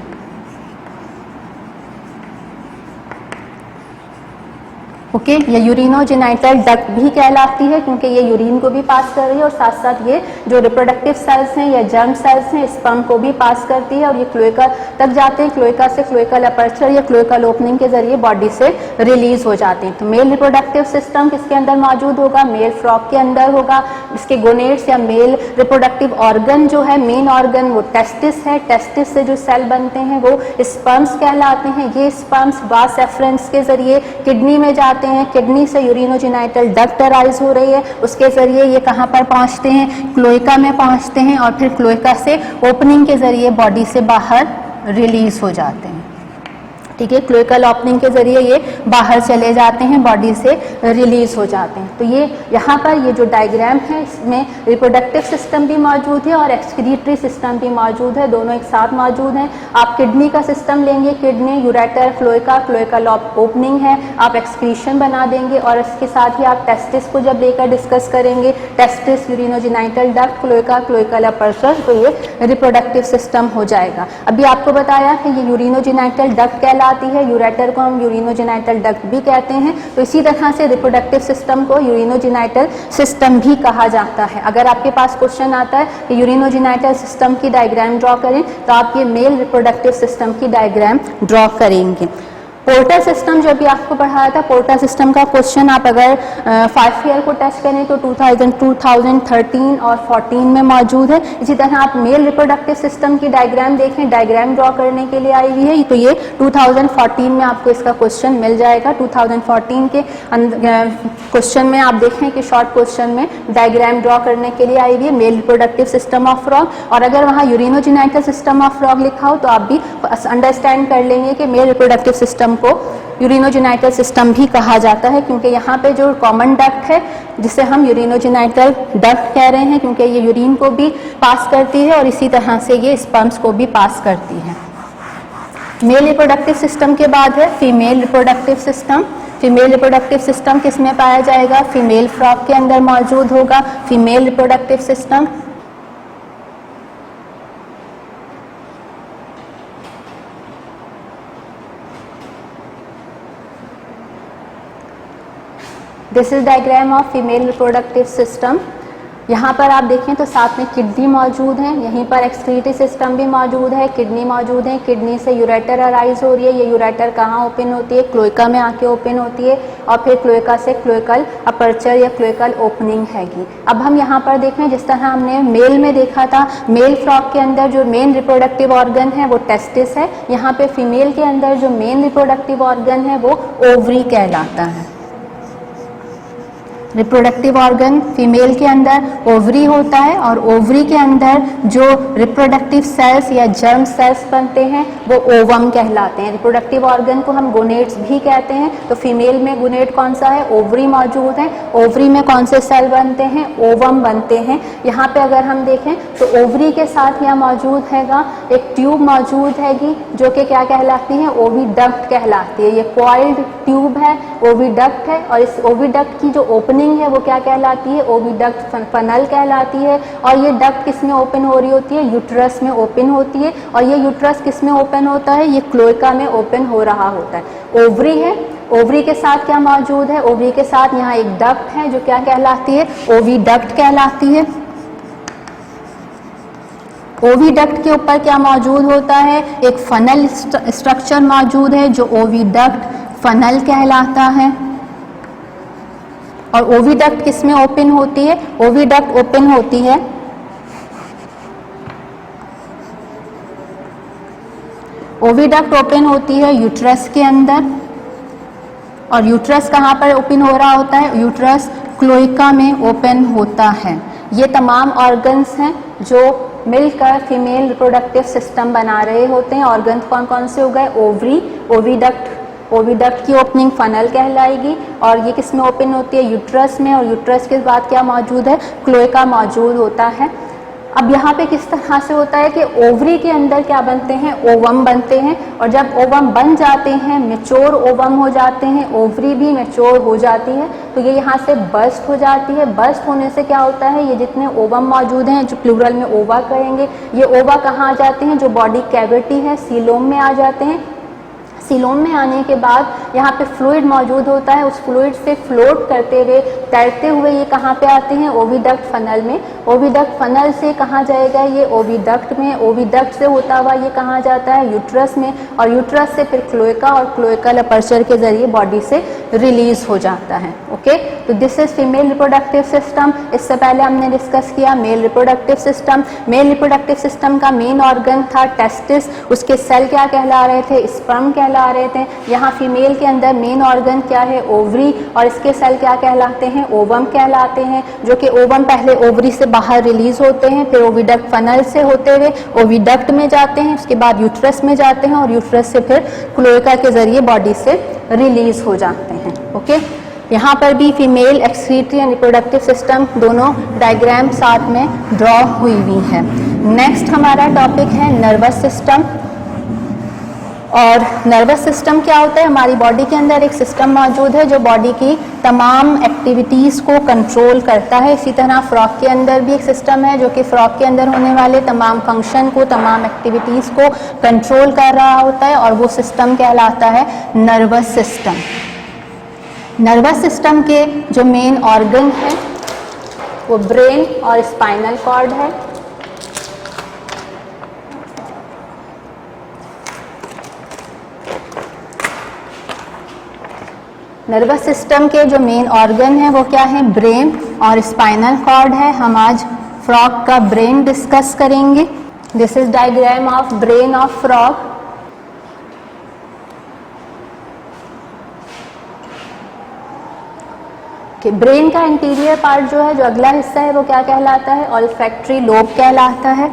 ओके, ये यूरिनोजेनाइटल डक्ट भी कहलाती है क्योंकि ये यूरिन को भी पास कर रही है और साथ साथ ये जो रिप्रोडक्टिव सेल्स हैं या जर्म सेल्स हैं स्पर्म को भी पास करती है और ये क्लोएका तक जाते हैं। क्लोएका से क्लोएकल अपर्चर या क्लोएकल ओपनिंग के जरिए बॉडी से रिलीज हो जाते हैं। तो मेल रिप्रोडक्टिव सिस्टम किसके अंदर मौजूद होगा? मेल फ्रॉग के अंदर होगा। इसके गोनेड्स या मेल रिप्रोडक्टिव ऑर्गन जो है, मेन ऑर्गन वो टेस्टिस है। टेस्टिस से जो सेल बनते हैं वो स्पर्म्स कहलाते हैं। ये स्पर्म्स वास एफरेंस के जरिए किडनी में जाते हैं। किडनी से यूरिनोजेनाइटल डक्ट अराइज हो रही है, उसके जरिए ये कहाँ पर पहुँचते हैं? क्लोएका में पहुँचते हैं और फिर क्लोएका से ओपनिंग के जरिए बॉडी से बाहर रिलीज हो जाते हैं। ठीक है, क्लोएकल ओपनिंग के जरिए ये बाहर चले जाते हैं, बॉडी से रिलीज हो जाते हैं। तो ये यहाँ पर ये जो डायग्राम है इसमें रिप्रोडक्टिव सिस्टम भी मौजूद है और एक्सक्रीटरी सिस्टम भी मौजूद है, दोनों एक साथ मौजूद हैं। आप किडनी का सिस्टम लेंगे, kidney, ureter, cloaca, cloacal opening है, आप एक्सक्रीशन बना देंगे और इसके साथ ही आप टेस्टिस को जब लेकर डिस्कस करेंगे, testis, urinogenital duct, cloaca, cloacal aperture, तो ये रिप्रोडक्टिव सिस्टम हो जाएगा। अभी आपको बताया कि ये यूरिनोजेनाइटल डक्ट कहलाती है, यूरेटर को हम यूरिनोजेनाइटल डक्ट भी कहते हैं। तो इसी तरह से रिप्रोडक्टिव सिस्टम को यूरिनोजेनाइटल सिस्टम भी कहा जाता है। अगर आपके पास क्वेश्चन आता है कि यूरिनोजेनाइटल सिस्टम की डायग्राम ड्रॉ करें तो आप ये मेल रिप्रोडक्टिव सिस्टम की डायग्राम ड्रॉ करेंगे। पोर्टर सिस्टम जो भी आपको पढ़ाया था, पोर्टर सिस्टम का क्वेश्चन आप अगर 5 ईयर को टेस्ट करें तो 2013 और 14 में मौजूद है। इसी तरह आप मेल रिप्रोडक्टिव सिस्टम की डायग्राम देखें, डायग्राम ड्रॉ करने के लिए आई हुई है, तो ये 2014 में आपको इसका क्वेश्चन मिल जाएगा। 2014 के क्वेश्चन में आप देखें कि शॉर्ट क्वेश्चन में डायग्राम ड्रॉ करने के लिए आई हुई है male reproductive system of frog, और अगर वहाँ यूरिनोजेनिटल सिस्टम ऑफ फ्रॉग लिखा हो तो आप भी अंडरस्टैंड कर लेंगे कि मेल रिप्रोडक्टिव सिस्टम को यूरिनोजेनिटल सिस्टम भी कहा जाता है, क्योंकि यहाँ पे जो कॉमन डक्ट है जिसे हम यूरिनोजेनिटल डक्ट कह रहे हैं, क्योंकि ये यूरिन को भी पास करती है और इसी तरह से ये स्पर्म्स को भी पास करती है। मेल रिप्रोडक्टिव सिस्टम के बाद है female reproductive system. Female reproductive system किस में पाया जाएगा? फीमेल फ्रॉग के अंदर मौजूद होगा female reproductive system. This is diagram of female reproductive system. यहाँ पर आप देखें तो साथ में किडनी मौजूद है, यहीं पर एक्सक्रीटरी सिस्टम भी मौजूद है, किडनी मौजूद है, किडनी से यूरेटर अराइज हो रही है। ये यूरेटर कहाँ ओपन होती है? क्लोएका में आके ओपन होती है, और फिर क्लोएका से क्लोएकल अपर्चर या क्लोएकल ओपनिंग हैगी। अब हम यहाँ पर देखें जिस तरह हमने मेल में देखा था, मेल फ्रॉग के अंदर जो मेन रिप्रोडक्टिव ऑर्गन है वो टेस्टिस है। यहाँ पे फीमेल के अंदर जो मेन रिप्रोडक्टिव ऑर्गन है वो ओवरी कहलाता है। रिप्रोडक्टिव ऑर्गन फीमेल के अंदर ओवरी होता है, और ओवरी के अंदर जो रिप्रोडक्टिव सेल्स या जर्म सेल्स बनते हैं वो ओवम कहलाते हैं। रिप्रोडक्टिव ऑर्गन को हम गोनेड्स भी कहते हैं। तो फीमेल में गोनेड कौन सा है? ओवरी मौजूद है। ओवरी में कौन से सेल बनते हैं? ओवम बनते हैं। यहाँ पे अगर हम देखें तो ओवरी के साथ यहाँ मौजूद हैगा एक ट्यूब मौजूद हैगी जो कि क्या कहलाती है? ओविडक्ट कहलाती है। ये कॉइल्ड ट्यूब है, ओविडक्ट है, और इस ओविडक्ट की जो ओपनिंग है वो क्या कहलाती है? ओविडक्ट फनल कहलाती है। और ये डक्ट किस में ओपन हो रही होती है? यूट्रस में ओपन होती है। और ये यूट्रस किस में ओपन होता है? ये क्लोएका में ओपन हो रहा होता है। ओवरी है, ओवरी के साथ क्या मौजूद है? ओवरी के साथ यहाँ एक डक्ट है जो क्या कहलाती है? ओविडक्ट कहलाती है। ओविडक्ट के ऊपर क्या मौजूद होता है? एक फनल स्ट्रक्चर मौजूद है जो ओविडक्ट फनल कहलाता है। और ओविडक्ट किस में ओपन होती है? ओविडक्ट ओपन होती है ओविडक्ट ओपन होती है यूट्रस के अंदर। और यूट्रस कहाँ पर ओपन हो रहा होता है? यूट्रस क्लोएका में ओपन होता है। ये तमाम ऑर्गन्स हैं जो मिलकर फीमेल रिप्रोडक्टिव सिस्टम बना रहे होते हैं। ऑर्गन कौन कौन से हो गए? ओवरी, ओविडक्ट, ओविडक्ट की ओपनिंग फनल कहलाएगी, और ये किस में ओपन होती है? यूट्रस में। और यूट्रस के बाद क्या मौजूद है? क्लोएका मौजूद होता है। अब यहाँ पे किस तरह से होता है कि ओवरी के अंदर क्या बनते हैं? ओवम बनते हैं, और जब ओवम बन जाते हैं, मेच्योर ओवम हो जाते हैं, ओवरी भी मेच्योर हो जाती है, तो ये यहाँ से बर्स्ट हो जाती है। बर्स्ट होने से क्या होता है? ये जितने ओवम मौजूद हैं, जो प्लूरल में ओवा कहेंगे, ये ओवा कहाँ आ जाते हैं? जो बॉडी कैविटी है सीलोम में आ जाते हैं। सीलोम में आने के बाद यहाँ पे फ्लूइड मौजूद होता है, उस फ्लूइड से फ्लोट करते हुए तैरते हुए ये कहाँ पे आते हैं? ओविडक्ट फनल में। ओविडक्ट फनल से कहाँ जाएगा? ये ओविडक्ट में। ओविडक्ट से होता हुआ ये कहाँ जाता है? यूट्रस में। और यूट्रस से फिर क्लोएका और क्लोएकल अपर्चर के जरिए बॉडी से रिलीज हो जाता है। ओके, तो this is female reproductive system. इससे पहले हमने डिस्कस किया male reproductive system. Male reproductive system का मेन ऑर्गन था टेस्टिस, उसके सेल क्या कहला रहे थे? स्पर्म कहला रहे थे। यहाँ फीमेल के अंदर मेन ऑर्गन क्या है? ओवरी, और इसके सेल क्या कहलाते हैं? ओवम कहलाते हैं, जो कि ओवम पहले ओवरी से बाहर रिलीज होते हैं, फिर ओविडक्ट फनल से होते हुए ओविडक्ट में जाते हैं, उसके बाद यूट्रस में जाते हैं, और यूट्रस से फिर क्लोएका के जरिए बॉडी से रिलीज हो जाते हैं। ओके, यहाँ पर भी female excretory and reproductive system दोनों डायग्राम साथ में ड्रॉ हुई हुई है। नेक्स्ट हमारा टॉपिक है नर्वस सिस्टम। और नर्वस सिस्टम क्या होता है? हमारी बॉडी के अंदर एक सिस्टम मौजूद है जो बॉडी की तमाम एक्टिविटीज़ को कंट्रोल करता है। इसी तरह फ्रॉग के अंदर भी एक सिस्टम है जो कि फ्रॉग के अंदर होने वाले तमाम फंक्शन को, तमाम एक्टिविटीज़ को कंट्रोल कर रहा होता है, और वो सिस्टम कहलाता है नर्वस सिस्टम। नर्वस सिस्टम के जो मेन ऑर्गन है वो ब्रेन और स्पाइनल कॉर्ड है। नर्वस सिस्टम के जो मेन ऑर्गन है वो क्या है, ब्रेन और स्पाइनल कॉर्ड है। हम आज फ्रॉग का ब्रेन डिस्कस करेंगे। This is diagram of brain of frog. Brain का इंटीरियर पार्ट जो है, जो अगला हिस्सा है, वो क्या कहलाता है, ऑल्फैक्टरी लोब कहलाता है।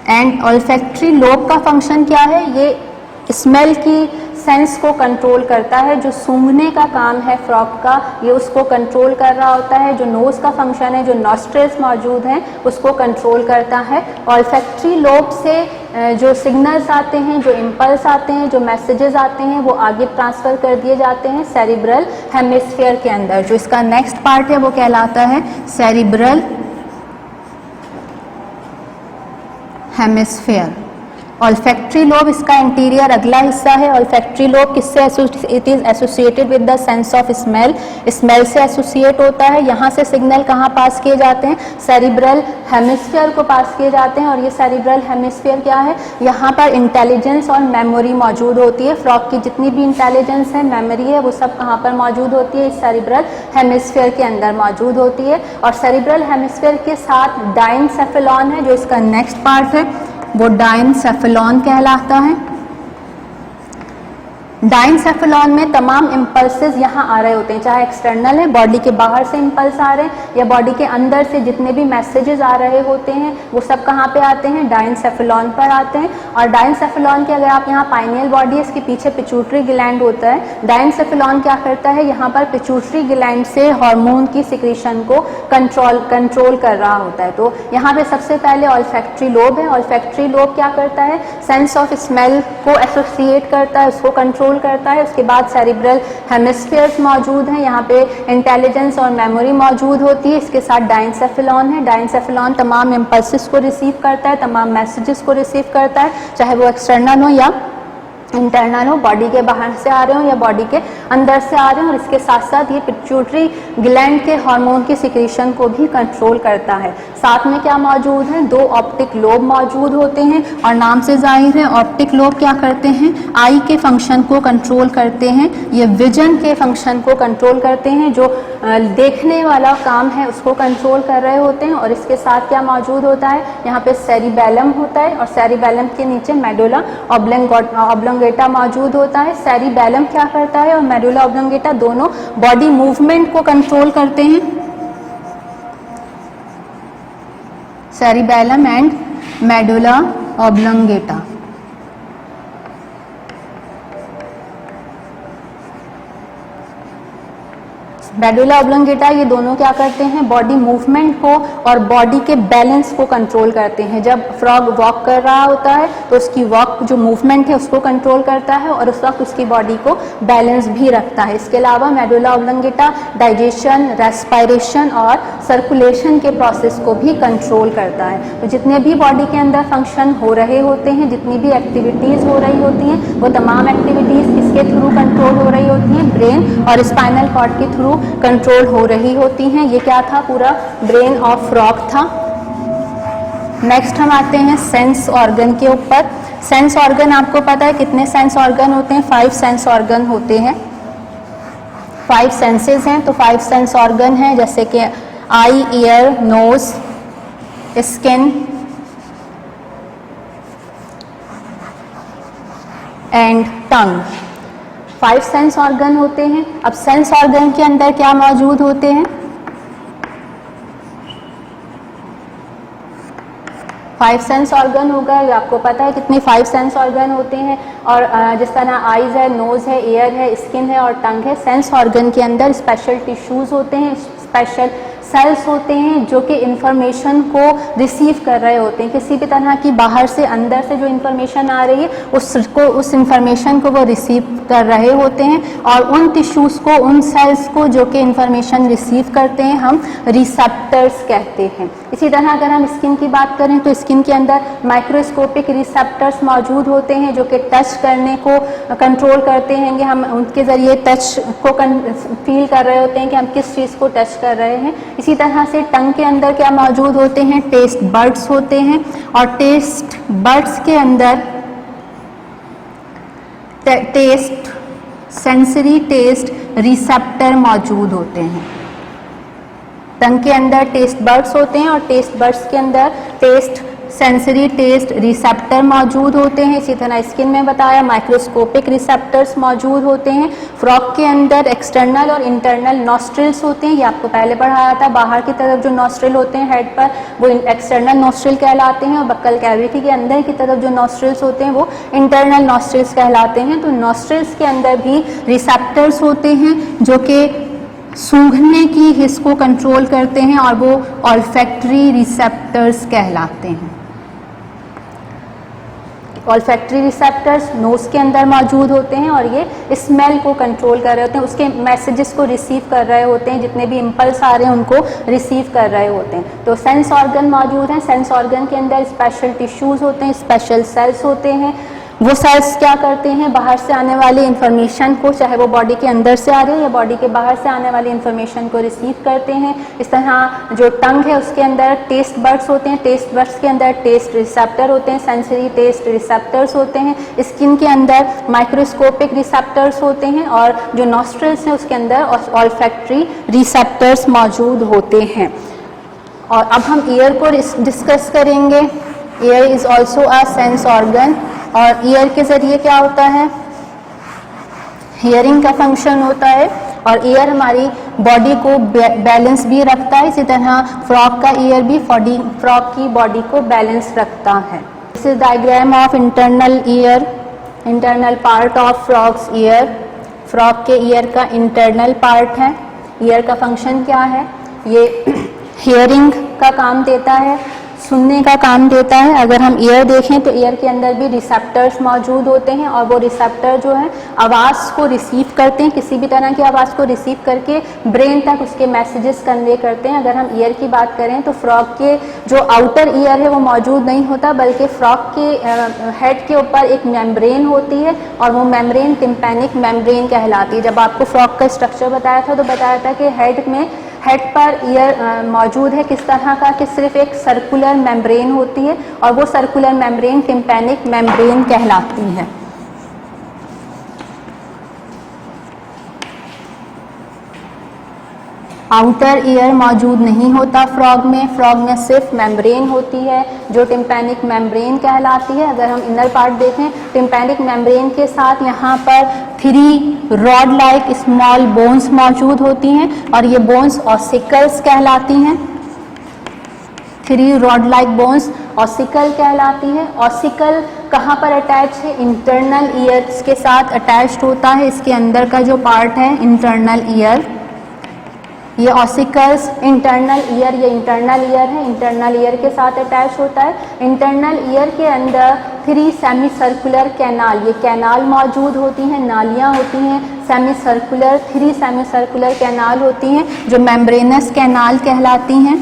एंड ऑल्फैक्टरी लोब का फंक्शन क्या है, ये स्मेल की सेंस को कंट्रोल करता है। जो सूंघने का काम है फ्रॉग का, ये उसको कंट्रोल कर रहा होता है। जो नोज का फंक्शन है, जो नॉस्ट्रल्स मौजूद हैं, उसको कंट्रोल करता है। ऑल्फैक्टरी लोब से जो सिग्नल्स आते हैं, जो इम्पल्स आते हैं, जो मैसेजेस आते हैं, वो आगे ट्रांसफ़र कर दिए जाते हैं सेरिब्रल हेमिस्फीयर के अंदर। जो इसका नेक्स्ट पार्ट है वो कहलाता है सेरिब्रल हेमिस्फीयर। ऑल्फैक्टरी लोब इसका इंटीरियर अगला हिस्सा है। ऑल्फैक्टरी लोब किससे, it is associated with the sense of smell. Smell से एसोसिएट होता है। यहाँ से सिग्नल कहाँ पास किए जाते हैं, सेरिब्रल हेमिस्फीयर को पास किए जाते हैं। और ये सेरिब्रल हेमिस्फीयर क्या है, यहाँ पर इंटेलिजेंस और मेमोरी मौजूद होती है। फ्रॉग की जितनी भी इंटेलिजेंस है, मेमोरी है, वो सब कहाँ पर मौजूद होती है, इस सेरिब्रल हेमिस्फीयर के अंदर मौजूद होती है। और सेरिब्रल हेमिस्फीयर के साथ डाइनसेफेलॉन है, जो इसका नेक्स्ट पार्ट है, वो डाइनसेफेलॉन कहलाता है। डाइनसेफेलॉन में तमाम इम्पल्सेस यहाँ आ रहे होते हैं, चाहे एक्सटर्नल है, बॉडी के बाहर से इम्पल्स आ रहे हैं, या बॉडी के अंदर से जितने भी मैसेजेस आ रहे होते हैं, वो सब कहाँ पे आते हैं, डाइनसेफेलॉन पर आते हैं। और डाइनसेफेलॉन के अगर आप यहाँ पाइनियल बॉडी है, इसके पीछे पिट्यूटरी ग्लैंड होता है। डाइनसेफेलॉन क्या करता है, यहाँ पर पिट्यूटरी ग्लैंड से हार्मोन की सिक्रीशन को कंट्रोल कर रहा होता है। तो यहाँ पे सबसे पहले ऑल्फैक्टरी लोब है। ऑल्फैक्टरी लोब क्या करता है, सेंस ऑफ स्मेल को एसोसिएट करता है, उसको कंट्रोल करता है। उसके बाद सेरिब्रल हेमिस्फीयर्स मौजूद हैं, यहाँ पे इंटेलिजेंस और मेमोरी मौजूद होती है। इसके साथ डाइनसेफेलॉन है। डाइनसेफेलॉन तमाम इम्पल्सेस को रिसीव करता है, तमाम मैसेजेस को रिसीव करता है, चाहे वो एक्सटर्नल हो या इंटरनल हो, बॉडी के बाहर से आ रहे हो या बॉडी के अंदर से आ रहे हो। और इसके साथ साथ ये पिट्यूटरी ग्लैंड के हार्मोन की सिक्रीशन को भी कंट्रोल करता है। साथ में क्या मौजूद है, दो ऑप्टिक लोब मौजूद होते हैं। और नाम से जाहिर है, ऑप्टिक लोब क्या करते हैं, आई के फंक्शन को कंट्रोल करते हैं। ये विजन के फंक्शन को कंट्रोल करते हैं, जो देखने वाला काम है उसको कंट्रोल कर रहे होते हैं। और इसके साथ क्या मौजूद होता है, यहाँ पे सेरिबेलम होता है, और सेरिबेलम के नीचे मेडुला ऑब्लोंगेटा मौजूद होता है। सेरिबेलम क्या करता है, और मेडुला ऑब्लोंगेटा दोनों बॉडी मूवमेंट को कंट्रोल करते हैं। Cerebellum and medulla oblongata. Medulla oblongata ये दोनों क्या करते हैं, बॉडी मूवमेंट को और बॉडी के बैलेंस को कंट्रोल करते हैं। जब फ्रॉग वॉक कर रहा होता है तो उसकी वॉक जो मूवमेंट है उसको कंट्रोल करता है, और उस वक्त उसकी बॉडी को बैलेंस भी रखता है। इसके अलावा मेडुला ऑब्लोंगेटा डाइजेशन, रेस्पिरेशन और सर्कुलेशन के प्रोसेस को भी कंट्रोल करता है। तो जितने भी बॉडी के अंदर फंक्शन हो रहे होते हैं, जितनी भी एक्टिविटीज़ हो रही होती हैं, वो तमाम एक्टिविटीज़ किसके थ्रू कंट्रोल हो रही होती हैं, ब्रेन और स्पाइनल कॉर्ड के थ्रू कंट्रोल हो रही होती हैं। ये क्या था, पूरा ब्रेन ऑफ फ्रॉग था। नेक्स्ट हम आते हैं सेंस ऑर्गन के ऊपर। सेंस ऑर्गन आपको पता है कितने सेंस ऑर्गन होते हैं, 5 सेंस ऑर्गन होते हैं। 5 सेंसेस हैं, तो 5 सेंस ऑर्गन हैं, जैसे कि eye, ear, nose, skin and tongue. 5 sense organ होते हैं। अब सेंस ऑर्गन के अंदर क्या मौजूद होते हैं, 5 सेंस ऑर्गन होगा, आपको पता है कितने 5 सेंस ऑर्गन होते हैं। और जिस तरह आईज है, नोज है, ईयर है, स्किन है और टंग है। सेंस ऑर्गन के अंदर स्पेशल टिश्यूज होते हैं, स्पेशल सेल्स होते हैं, जो कि इंफॉर्मेशन को रिसीव कर रहे होते हैं। किसी भी तरह की बाहर से अंदर से जो इंफॉर्मेशन आ रही है उस इंफॉर्मेशन को वो रिसीव कर रहे होते हैं। और उन टिश्यूज़ को, उन सेल्स को जो कि इंफॉर्मेशन रिसीव करते हैं, हम रिसेप्टर्स कहते हैं। इसी तरह अगर हम स्किन की बात करें तो स्किन के अंदर माइक्रोस्कोपिक रिसेप्टर्स मौजूद होते हैं, जो कि टच करने को कंट्रोल करते हैं। हम उनके ज़रिए टच को फील कर रहे होते हैं कि हम किस चीज़ को टच कर रहे हैं। इसी तरह से टंग के अंदर क्या मौजूद होते हैं, टेस्ट बड्स होते हैं। और टेस्ट बड्स के अंदर टेस्ट, सेंसरी टेस्ट रिसेप्टर मौजूद होते हैं। टंग के अंदर टेस्ट बर्ड्स होते हैं और टेस्ट बर्ड्स के अंदर टेस्ट, सेंसरी टेस्ट रिसेप्टर मौजूद होते हैं। इसी तरह स्किन में बताया माइक्रोस्कोपिक रिसेप्टर्स मौजूद होते हैं। फ्रॉग के अंदर एक्सटर्नल और इंटरनल नॉस्ट्रिल्स होते हैं, ये आपको पहले पढ़ाया था। बाहर की तरफ जो नॉस्ट्रिल होते हैं हेड पर वो एक्सटर्नल नॉस्ट्रिल कहलाते हैं और बक्कल कैविटी के अंदर की तरफ जो नॉस्ट्रिल्स होते हैं वो इंटरनल नॉस्ट्रिल्स कहलाते हैं। तो नॉस्ट्रिल्स के अंदर भी रिसेप्टर्स होते हैं जो कि सूंघने की हिस्स को कंट्रोल करते हैं और वो ऑल्फैक्टरी रिसेप्टर्स कहलाते हैं। ऑल्फैक्टरी रिसेप्टर्स नोज के अंदर मौजूद होते हैं और ये स्मेल को कंट्रोल कर रहे होते हैं, उसके मैसेजेस को रिसीव कर रहे होते हैं, जितने भी इम्पल्स आ रहे हैं उनको रिसीव कर रहे होते हैं। तो सेंस ऑर्गन मौजूद हैं। सेंस ऑर्गन के अंदर स्पेशल टिश्यूज़ होते हैं, स्पेशल सेल्स होते हैं। वो सेल्स क्या करते हैं, बाहर से आने वाली इंफॉर्मेशन को, चाहे वो बॉडी के अंदर से आ रही है या बॉडी के बाहर से आने वाली इंफॉर्मेशन को रिसीव करते हैं। इस तरह जो टंग है उसके अंदर टेस्ट बर्ड्स होते हैं, टेस्ट बर्ड्स के अंदर टेस्ट रिसेप्टर होते हैं, सेंसरी टेस्ट रिसेप्टर्स होते हैं। स्किन के अंदर माइक्रोस्कोपिक रिसेप्टर्स होते हैं और जो नॉस्ट्रिल्स हैं उसके अंदर ऑल्फैक्टरी रिसेप्टर्स मौजूद होते हैं। और अब हम ईयर को डिस्कस करेंगे। Year is also a sense organ और ईयर के ज़रिए क्या होता है, हियरिंग का फंक्शन होता है और ईयर हमारी बॉडी को बैलेंस भी रखता है। इसी तरह फ्रॉग का ईयर भी फ्रॉग की बॉडी को बैलेंस रखता है। This is diagram of internal ear, internal part of frogs year. Frog के ईयर का इंटरनल पार्ट है। ईयर का फंक्शन क्या है, ये हियरिंग का काम देता है, सुनने का काम देता है। अगर हम ईयर देखें तो ईयर के अंदर भी रिसेप्टर्स मौजूद होते हैं और वो रिसेप्टर जो है आवाज़ को रिसीव करते हैं, किसी भी तरह की आवाज़ को रिसीव करके ब्रेन तक उसके मैसेजेस कन्वे करते हैं। अगर हम ईयर की बात करें तो फ्रॉग के जो आउटर ईयर है वो मौजूद नहीं होता, बल्कि फ्रॉग के हेड के ऊपर एक मेम्ब्रेन होती है और वो मेम्ब्रेन टिम्पैनिक मेम्ब्रेन कहलाती है। जब आपको फ्रॉग का स्ट्रक्चर बताया था तो बताया था कि हेड पर ईयर मौजूद है किस तरह का, कि सिर्फ एक सर्कुलर मेम्ब्रेन होती है और वो सर्कुलर मेम्ब्रेन टिम्पैनिक मेम्ब्रेन कहलाती है। आउटर ईयर मौजूद नहीं होता फ्रॉग में सिर्फ मेम्ब्रेन होती है जो टिम्पैनिक मेम्ब्रेन कहलाती है। अगर हम इनर पार्ट देखें, टिम्पैनिक मेम्ब्रेन के साथ यहाँ पर 3 रॉड लाइक स्मॉल बोन्स मौजूद होती हैं और ये बोन्स ऑसिकल्स कहलाती हैं। 3 रॉड लाइक बोन्स ऑसिकल कहलाती है। ऑसिकल कहाँ पर अटैच है, इंटरनल ईयर्स के साथ अटैच्ड होता है। इसके अंदर का जो पार्ट है इंटरनल ईयर, ये ऑसिकल्स इंटरनल ईयर, ये इंटरनल ईयर है, इंटरनल ईयर के साथ अटैच होता है। इंटरनल ईयर के अंदर 3 सेमी सर्कुलर कैनाल, ये कैनाल मौजूद होती हैं, नालियाँ होती हैं semi circular, 3 semi circular canal होती हैं जो मेम्ब्रेनस कैनाल कहलाती हैं।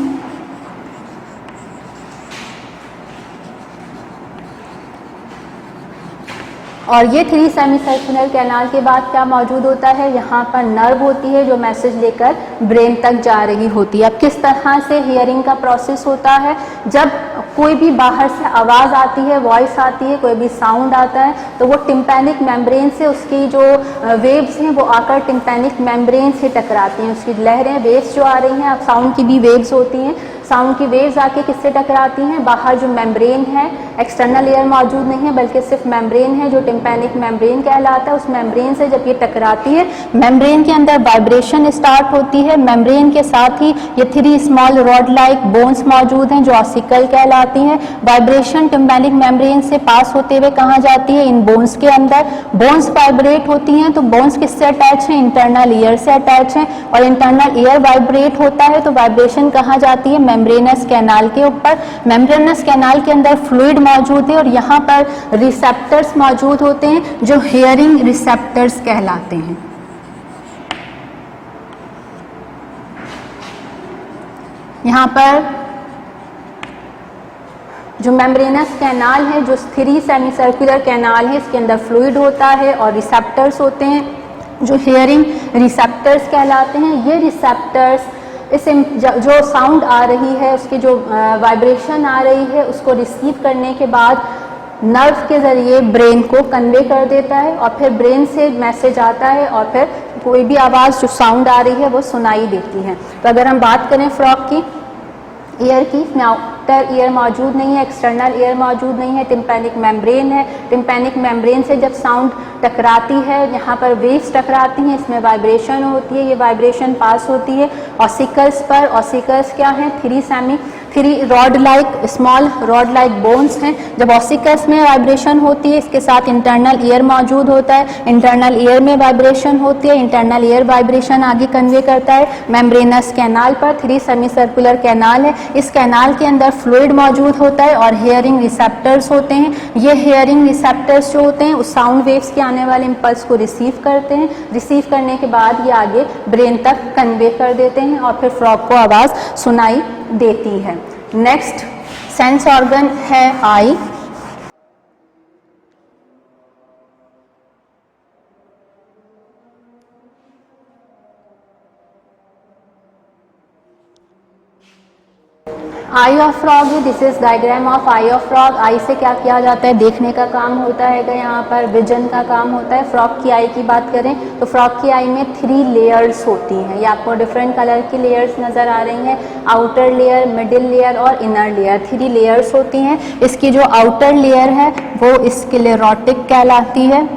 और ये 3 सेमी सर्कुलर कैनाल के बाद क्या मौजूद होता है, यहाँ पर नर्व होती है जो मैसेज लेकर ब्रेन तक जा रही होती है। अब किस तरह से हियरिंग का प्रोसेस होता है, जब कोई भी बाहर से आवाज़ आती है, वॉइस आती है, कोई भी साउंड आता है तो वो टिम्पैनिक मेम्ब्रेन से उसकी जो वेव्स हैं वो आकर टिम्पैनिक मेम्ब्रेन से टकराती हैं। उसकी लहरें, वेव्स जो आ रही हैं, अब साउंड की भी वेव्स होती हैं, साउंड की वेव्स आके किससे टकराती हैं, बाहर जो मेम्ब्रेन है, एक्सटर्नल एयर मौजूद नहीं है बल्कि सिर्फ मेम्ब्रेन है जो टिम्पैनिक मेम्ब्रेन कहलाता है। उस मेम्ब्रेन से जब ये टकराती है, मेम्ब्रेन के अंदर वाइब्रेशन स्टार्ट होती है। मेम्ब्रेन के साथ ही ये 3 स्मॉल रॉड लाइक बोन्स मौजूद हैं जो ऑसिकल कहलाती हैं। वाइब्रेशन टिम्पैनिक मेम्ब्रेन से पास होते हुए कहाँ जाती है, इन बोन्स के अंदर। बोन्स वाइब्रेट होती हैं तो बोन्स किससे अटैच हैं, इंटरनल ईयर से अटैच हैं और इंटरनल ईयर वाइब्रेट होता है तो वाइब्रेशन कहाँ जाती है, मेम्ब्रेनस कैनाल के ऊपर। मेम्ब्रेनस कैनाल के अंदर फ्लूइड मौजूद है और यहाँ पर रिसेप्टर्स मौजूद होते हैं जो हियरिंग रिसेप्टर्स कहलाते हैं। यहाँ पर जो मेम्ब्रेनस कैनाल है, जो 3 सेमी सर्कुलर कैनाल है, इसके अंदर फ्लूइड होता है और रिसेप्टर्स होते हैं जो हियरिंग रिसेप्टर्स कहलाते हैं। ये रिसेप्टर्स इस जो साउंड आ रही है, उसकी जो वाइब्रेशन आ रही है, उसको रिसीव करने के बाद नर्व के ज़रिए ब्रेन को कन्वे कर देता है और फिर ब्रेन से मैसेज आता है और फिर कोई भी आवाज़ जो साउंड आ रही है वो सुनाई देती है। तो अगर हम बात करें फ्रॉग की ईयर की, इसमें आउटर ईयर मौजूद नहीं है, एक्सटर्नल ईयर मौजूद नहीं है, टिम्पैनिक मेम्ब्रेन है। टिम्पैनिक मेम्ब्रेन से जब साउंड टकराती है, यहाँ पर वेव्स टकराती हैं, इसमें वाइब्रेशन होती है, ये वाइब्रेशन पास होती है ऑसिकल्स पर। ऑसिकल्स क्या हैं? Three rod like, small rod like bones हैं। जब ऑसिकल्स में वाइब्रेशन होती है, इसके साथ इंटरनल ईयर मौजूद होता है, इंटरनल ईयर में वाइब्रेशन होती है, इंटरनल ईयर वाइब्रेशन आगे कन्वे करता है मेम्ब्रेनस कैनाल पर। 3 सेमी सर्कुलर कैनाल है, इस कैनाल के अंदर फ्लूइड मौजूद होता है और हेयरिंग रिसेप्टर्स होते हैं। ये हेयरिंग रिसेप्टर्स जो होते हैं उस साउंड वेव्स के आने वाले इम्पल्स को रिसीव करते हैं। रिसीव करने के बाद ये आगे ब्रेन तक कन्वे कर देते हैं और फिर फ्रॉग को आवाज़ सुनाई देती है। नेक्स्ट सेंस ऑर्गन है eye. Eye of frog, this is diagram of eye of frog. Eye से क्या किया जाता है? देखने का काम होता है, यहाँ पर विजन का काम होता है। फ्रॉग की आई की बात करें तो फ्रॉग की आई में 3 लेयर्स होती हैं। ये आपको डिफरेंट कलर की लेयर्स नज़र आ रही हैं, आउटर लेयर, मिडिल लेयर और इनर लेयर। 3 लेयर्स होती हैं। इसकी जो आउटर लेयर है वो स्क्लेरोटिक कहलाती है।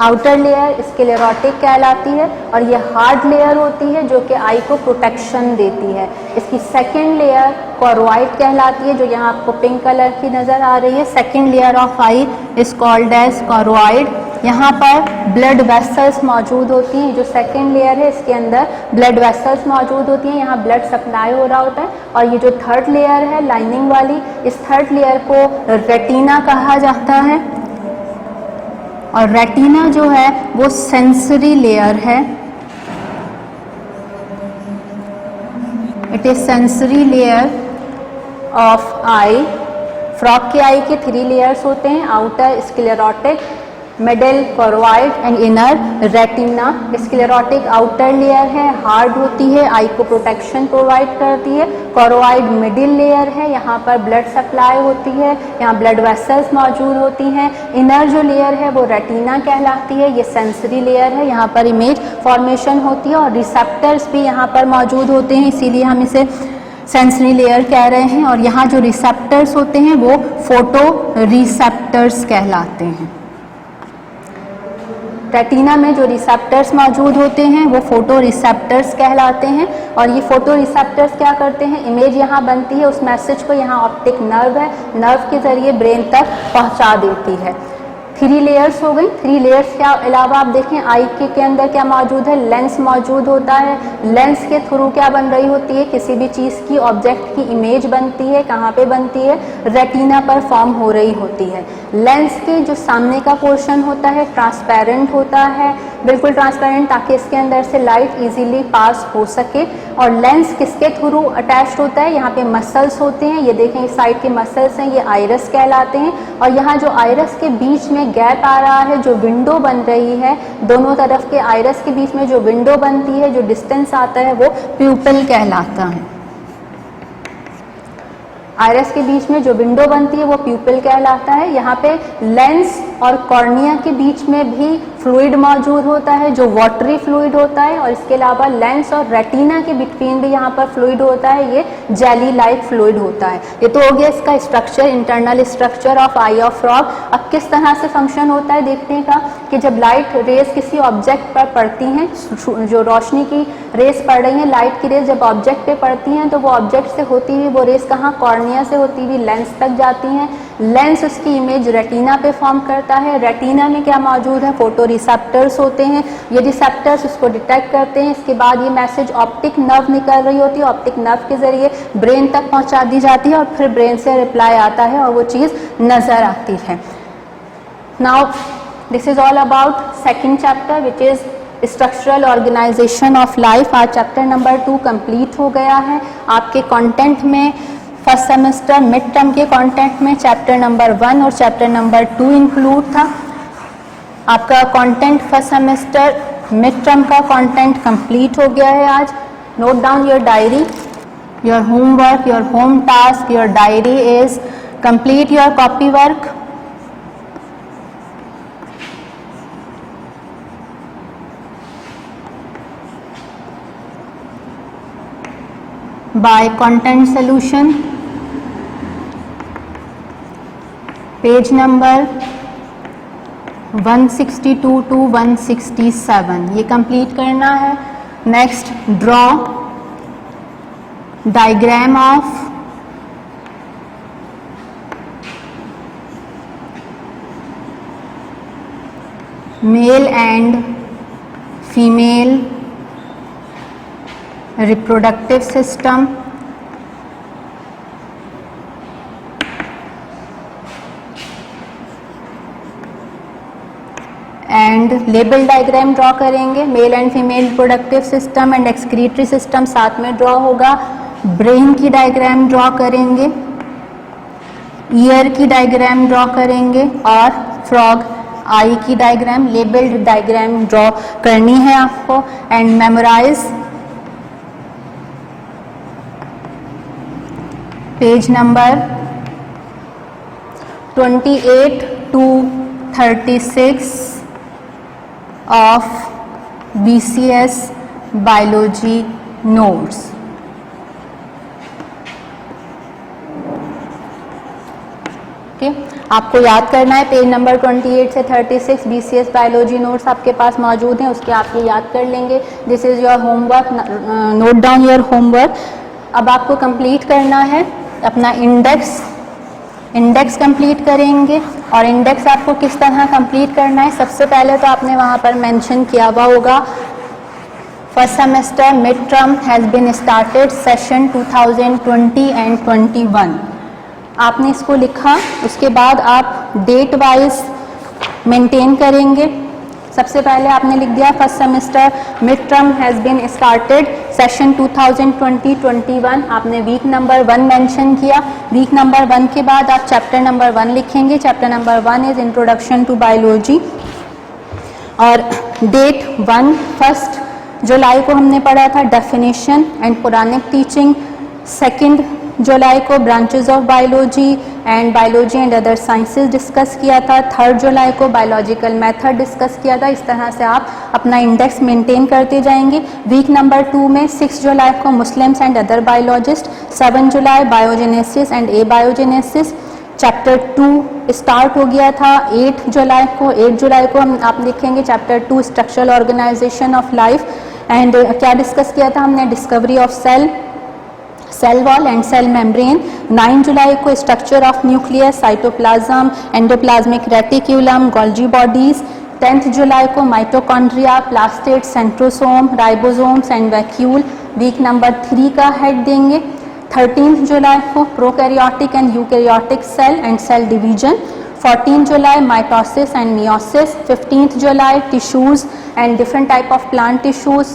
आउटर लेयर स्क्लेरोटिक कहलाती है और ये हार्ड लेयर होती है जो कि आई को प्रोटेक्शन देती है। इसकी सेकेंड लेयर कॉर्वाइड कहलाती है, जो यहाँ आपको पिंक कलर की नज़र आ रही है। Second layer of eye is called as choroid. यहाँ पर ब्लड वेसल्स मौजूद होती हैं। जो सेकेंड लेयर है इसके अंदर ब्लड वेसल्स मौजूद होती हैं, यहाँ ब्लड सप्लाई हो रहा होता है। और ये जो थर्ड लेयर है लाइनिंग वाली, इस थर्ड लेयर को रेटिना कहा जाता है। और रेटिना जो है वो सेंसरी लेयर है। It is sensory layer of eye. Frog की आई के 3 लेयर्स होते हैं, outer sclerotic, middle choroid and inner retina. Sclerotic outer layer है, हार्ड होती है, आई को प्रोटेक्शन प्रोवाइड करती है। कॉर्वाइड मिडिल लेयर है, यहाँ पर ब्लड सप्लाई होती है, यहाँ ब्लड वेसल्स मौजूद होती हैं। इनर जो लेयर है वो रेटिना कहलाती है, ये सेंसरी लेयर है, यहाँ पर इमेज फॉर्मेशन होती है और रिसेप्टर्स भी यहाँ पर मौजूद होते हैं, इसीलिए हम इसे सेंसरी लेयर कह रहे हैं। और यहाँ जो रिसेप्टर्स होते हैं वो फोटो रिसेप्टर्स कहलाते हैं। रेटिना में जो रिसेप्टर्स मौजूद होते हैं वो फोटो रिसेप्टर्स कहलाते हैं। और ये फोटो रिसेप्टर्स क्या करते हैं? इमेज यहाँ बनती है, उस मैसेज को यहाँ ऑप्टिक नर्व है, नर्व के जरिए ब्रेन तक पहुँचा देती है। 3 लेयर्स हो गई। 3 लेयर्स के अलावा आप देखें आई के अंदर क्या मौजूद है? लेंस मौजूद होता है। लेंस के थ्रू क्या बन रही होती है? किसी भी चीज़ की, ऑब्जेक्ट की इमेज बनती है। कहाँ पे बनती है? रेटिना पर फॉर्म हो रही होती है। लेंस के जो सामने का पोर्शन होता है ट्रांसपेरेंट होता है, बिल्कुल ट्रांसपेरेंट, ताकि इसके अंदर से लाइट इजीली पास हो सके। और लेंस किसके थ्रू अटैच्ड होता है? यहाँ पे मसल्स होते हैं, ये देखें इस साइड के मसल्स हैं, ये आइरस कहलाते हैं। और यहाँ जो आइरस के बीच में गैप आ रहा है, जो विंडो बन रही है, दोनों तरफ के आइरस के बीच में जो विंडो बनती है, जो डिस्टेंस आता है, वो प्यूपिल कहलाता है। आइरस के बीच में जो विंडो बनती है वो प्यूपिल कहलाता है। यहाँ पे लेंस और कॉर्निया के बीच में भी फ्लूइड मौजूद होता है, जो वाटरी फ्लूइड होता है। और इसके अलावा लेंस और रेटिना के बिटवीन भी यहाँ पर फ्लूइड होता है, ये जेली लाइक फ्लूइड होता है। ये तो हो गया इसका structure, internal structure of eye of frog. अब किस तरह से फंक्शन होता है देखने का, कि जब लाइट रेज किसी ऑब्जेक्ट पर पड़ती हैं, जो रोशनी की रेस पड़ रही हैं, लाइट की रेस जब ऑब्जेक्ट पे पड़ती हैं तो वो ऑब्जेक्ट से होती हुई वो रेस कहाँ? कॉर्निया से होती हुई लेंस तक जाती हैं। लेंस उसकी इमेज रेटिना पे फॉर्म करता है। रेटिना में क्या मौजूद है? फोटो रिसेप्टर्स होते हैं। ये रिसेप्टर्स उसको डिटेक्ट करते हैं। इसके बाद ये मैसेज ऑप्टिक नर्व निकल रही होती है, ऑप्टिक नर्व के जरिए ब्रेन तक पहुंचा दी जाती है और फिर ब्रेन से रिप्लाई आता है और वो चीज़ नज़र आती है। Now this is all about second chapter which is structural organization of life. आज चैप्टर नंबर 2 कंप्लीट हो गया है। आपके कंटेंट में फर्स्ट सेमेस्टर मिड टर्म के कंटेंट में चैप्टर नंबर 1 और चैप्टर नंबर 2 इंक्लूड था। आपका content first semester mid term का कंटेंट कंप्लीट हो गया है आज। Note down your diary. Your homework, your home task, your diary is complete your copy work. By content solution, page number 162 to 167 ये complete करना है. Next, draw diagram of male and female reproductive system and label diagram draw करेंगे. Male and female reproductive system and excretory system साथ में draw होगा. Brain की diagram draw करेंगे, ear की डायग्राम ड्रॉ करेंगे और फ्रॉग आई की डायग्राम, लेबल्ड डायग्राम ड्रॉ करनी है आपको. And memorise page number 28 to 36 of BCS Biology notes. Okay, आपको याद करना है पेज नंबर 28 से 36 BCS बायोलॉजी नोट्स आपके पास मौजूद हैं, उसके आप ये याद कर लेंगे. This is your homework, note down your homework. अब आपको कंप्लीट करना है अपना इंडेक्स कंप्लीट करेंगे. और इंडेक्स आपको किस तरह कंप्लीट करना है, सबसे पहले तो आपने वहाँ पर मेंशन किया हुआ होगा first semester mid term has been started session 2020 and 21. आपने इसको लिखा, उसके बाद आप डेट वाइज मेंटेन करेंगे. सबसे पहले आपने लिख दिया first semester mid term has been started session 2020-21. आपने वीक नंबर 1 मेंशन किया. वीक नंबर 1 के बाद आप चैप्टर नंबर 1 लिखेंगे. Chapter number 1 is introduction to biology. और डेट 1 जुलाई को हमने पढ़ा था डेफिनेशन एंड पुरानिक टीचिंग. 2 जुलाई को branches of biology and biology and other sciences discuss किया था. 3 जुलाई को बायोलॉजिकल मेथड डिस्कस किया था. इस तरह से आप अपना इंडेक्स मेंटेन करते जाएंगे. वीक नंबर 2 में 6 जुलाई को मुस्लिम्स एंड अदर बायोलॉजिस्ट. 7 जुलाई biogenesis and a biogenesis. Chapter 2 start हो गया था 8 जुलाई को आप लिखेंगे chapter 2 structural organization of life. And क्या डिस्कस किया था हमने, discovery of cell wall and cell membrane. 9 जुलाई को structure of nucleus, cytoplasm, endoplasmic reticulum, Golgi bodies. 10 जुलाई को mitochondria, plastid, centrosome, ribosomes and vacuole. Week number 3 का हेड देंगे. 13 जुलाई को prokaryotic and eukaryotic cell and cell division. 14 जुलाई mitosis and meiosis. 15 जुलाई tissues and different type of plant tissues.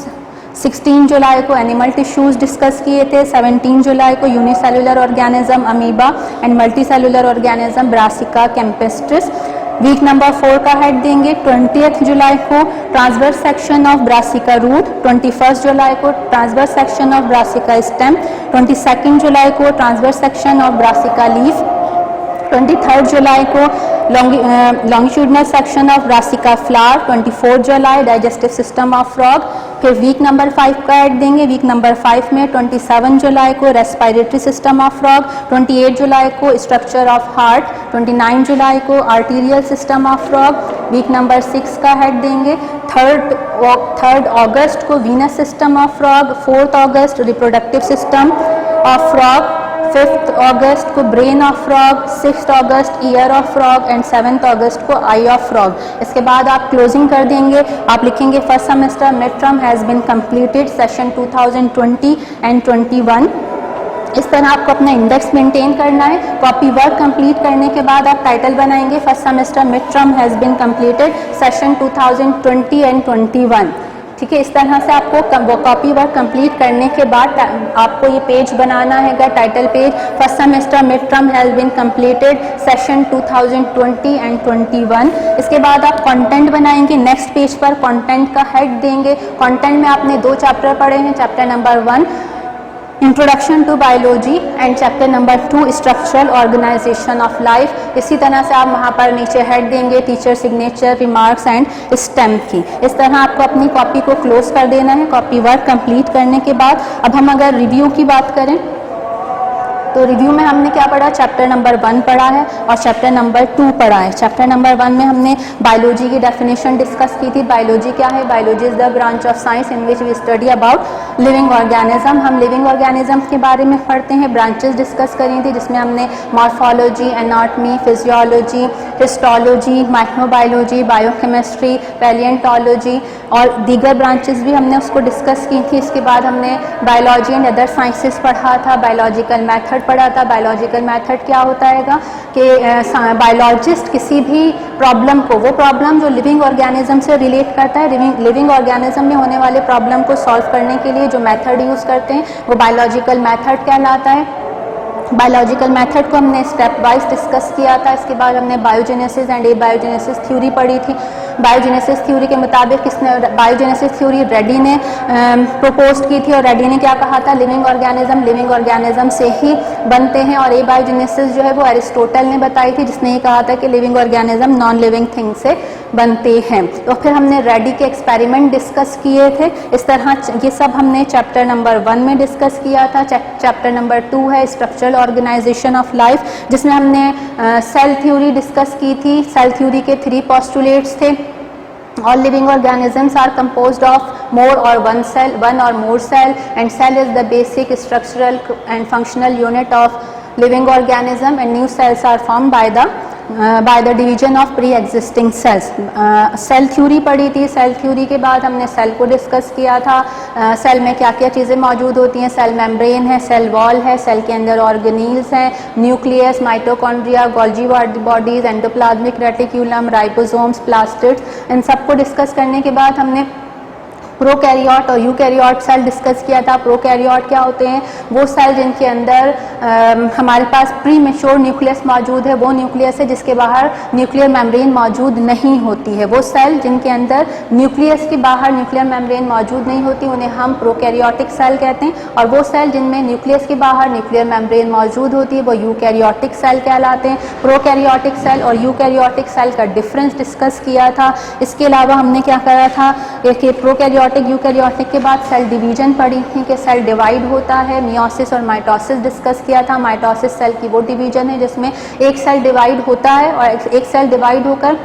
16 जुलाई को एनिमल टिश्यूज डिस्कस किए थे. 17 जुलाई को unicellular organism amoeba and multicellular organism brassica campestris. Week number 4 का हेड देंगे. 20 जुलाई को transverse section of brassica root. 21 जुलाई को transverse section of brassica stem. 22 जुलाई को transverse section of brassica leaf. 23 जुलाई को longitudinal section of brassica flower. 24 July digestive system of frog. फिर वीक नंबर 5 का ऐड देंगे. वीक नंबर 5 में 27 जुलाई को रेस्पिरेटरी सिस्टम ऑफ फ्रॉग. 28 जुलाई को स्ट्रक्चर ऑफ हार्ट. 29 जुलाई को arterial system of frog. Week number 6 का हेड देंगे. 3 अगस्त को वीनस सिस्टम ऑफ फ्रॉग. 4 अगस्त रिप्रोडक्टिव सिस्टम ऑफ फ्रॉग. 5 अगस्त को ब्रेन ऑफ फ्रॉग. 6 अगस्त ईयर ऑफ फ्रॉग एंड 7 अगस्त को आई ऑफ फ्रॉग. इसके बाद आप क्लोजिंग कर देंगे. आप लिखेंगे first semester mid term has been completed session 2020 and 21. इस तरह आपको अपना इंडेक्स मेंटेन करना है. कॉपी वर्क कंप्लीट करने के बाद आप टाइटल बनाएंगे first semester mid term has been completed session 2020 and 21. ठीक है, इस तरह से आपको कॉपी वर्क कंप्लीट करने के बाद आपको ये पेज बनाना है title page. First semester mid term has been completed session 2020 and 21. इसके बाद आप कंटेंट बनाएंगे. नेक्स्ट पेज पर कंटेंट का हेड देंगे. कंटेंट में आपने 2 चैप्टर पढ़े हैं. Chapter number 1 introduction to biology and chapter number 2 structural organization of life. इसी तरह से आप वहाँ पर नीचे हेड देंगे teacher signature, remarks and stamp की। इस तरह आपको अपनी कॉपी को क्लोज कर देना है। कॉपी वर्क कंप्लीट करने के बाद अब हम अगर रिव्यू की बात करें तो रिव्यू में हमने क्या पढ़ा, चैप्टर नंबर 1 पढ़ा है और चैप्टर नंबर 2 पढ़ा है। चैप्टर नंबर 1 में हमने बायोलॉजी की डेफिनेशन डिस्कस की थी। बायोलॉजी क्या है? Biology is the branch of science in which we study about living organism. हम लिविंग ऑर्गेनिज्म के बारे में पढ़ते हैं, ब्रांचेस डिस्कस करी थी जिसमें हमने morphology, anatomy, physiology, histology, microbiology, biochemistry, palaeontology और दीगर ब्रांचेस भी हमने उसको डिस्कस की थी। इसके बाद हमने बायोलॉजी एंड अदर साइंसेस पढ़ा था, बायोलॉजिकल मैथड पढ़ा था। बायोलॉजिकल मेथड क्या होता है कि बायोलॉजिस्ट किसी भी प्रॉब्लम को, वो प्रॉब्लम जो लिविंग ऑर्गेनिज्म से रिलेट करता है, लिविंग ऑर्गेनिज्म में होने वाले प्रॉब्लम को सॉल्व करने के लिए जो मेथड यूज़ करते हैं वो बायोलॉजिकल मेथड कहलाता है। बायोलॉजिकल मेथड को हमने स्टेप वाइज डिस्कस किया था। इसके बाद हमने बायोजेनेसिस एंड एबायोजेनेसिस थ्योरी पढ़ी थी। बायोजेनेसिस थ्योरी के मुताबिक किसने, बायोजेनेसिस थ्योरी रेडी ने प्रपोज की थी और रेडी ने क्या कहा था, लिविंग ऑर्गेनिज्म से ही बनते हैं। और एबायोजेनेसिस जो है वो एरिस्टोटल ने बताई थी जिसने ये कहा था कि living organism non living thing से बनते हैं। तो फिर हमने रेडी के एक्सपेरिमेंट डिस्कस किए थे। इस तरह ये सब हमने चैप्टर नंबर 1 में डिस्कस किया था। चैप्टर नंबर 2 है स्ट्रक्चरल ऑर्गेनाइजेशन ऑफ लाइफ, जिसमें हमने सेल थ्योरी डिस्कस की थी। सेल थ्योरी के 3 पोस्टुलेट्स थे। All living organisms are composed of more or one cell, one or more cell, and cell is the basic structural and functional unit of living organism, and new cells are formed by the division of pre-existing cells. Cell theory पढ़ी थी। Cell theory के बाद हमने cell को discuss किया था। Cell में क्या क्या चीज़ें मौजूद होती हैं, सेल मेम्ब्रेन है, सेल वॉल है, सेल के अंदर ऑर्गेनील्स हैं, nucleus, mitochondria, Golgi bodies, endoplasmic reticulum, ribosomes, plastids, इन सबको डिस्कस करने के बाद हमने प्रोकैरियोट और यूकैरियोट सेल डिस्कस किया था। प्रोकैरियोट क्या होते हैं? वो सेल जिनके अंदर हमारे पास प्री मैच्योर न्यूक्लियस मौजूद है, वो न्यूक्लियस है जिसके बाहर न्यूक्लियर मेम्ब्रेन मौजूद नहीं होती है। वो सेल जिनके अंदर न्यूक्लियस के बाहर न्यूक्लियर मेम्ब्रेन मौजूद नहीं होती उन्हें हम प्रोकैरियोटिक सेल कहते हैं। और वो सेल जिनमें न्यूक्लियस के बाहर न्यूक्लियर मेम्ब्रेन मौजूद होती है वो यूकैरियोटिक सेल कहलाते हैं। प्रोकैरियोटिक सेल और यूकैरियोटिक सेल का डिफरेंस डिस्कस किया था। इसके अलावा हमने क्या करा था कि प्रोकैरियोटिक यूकैरियोटिक के बाद सेल डिवीजन पढ़ी थी कि सेल डिवाइड होता है, मियोसिस और माइटोसिस डिस्कस किया था। माइटोसिस सेल की वो डिवीजन है जिसमें एक सेल डिवाइड होता है और एक सेल डिवाइड होकर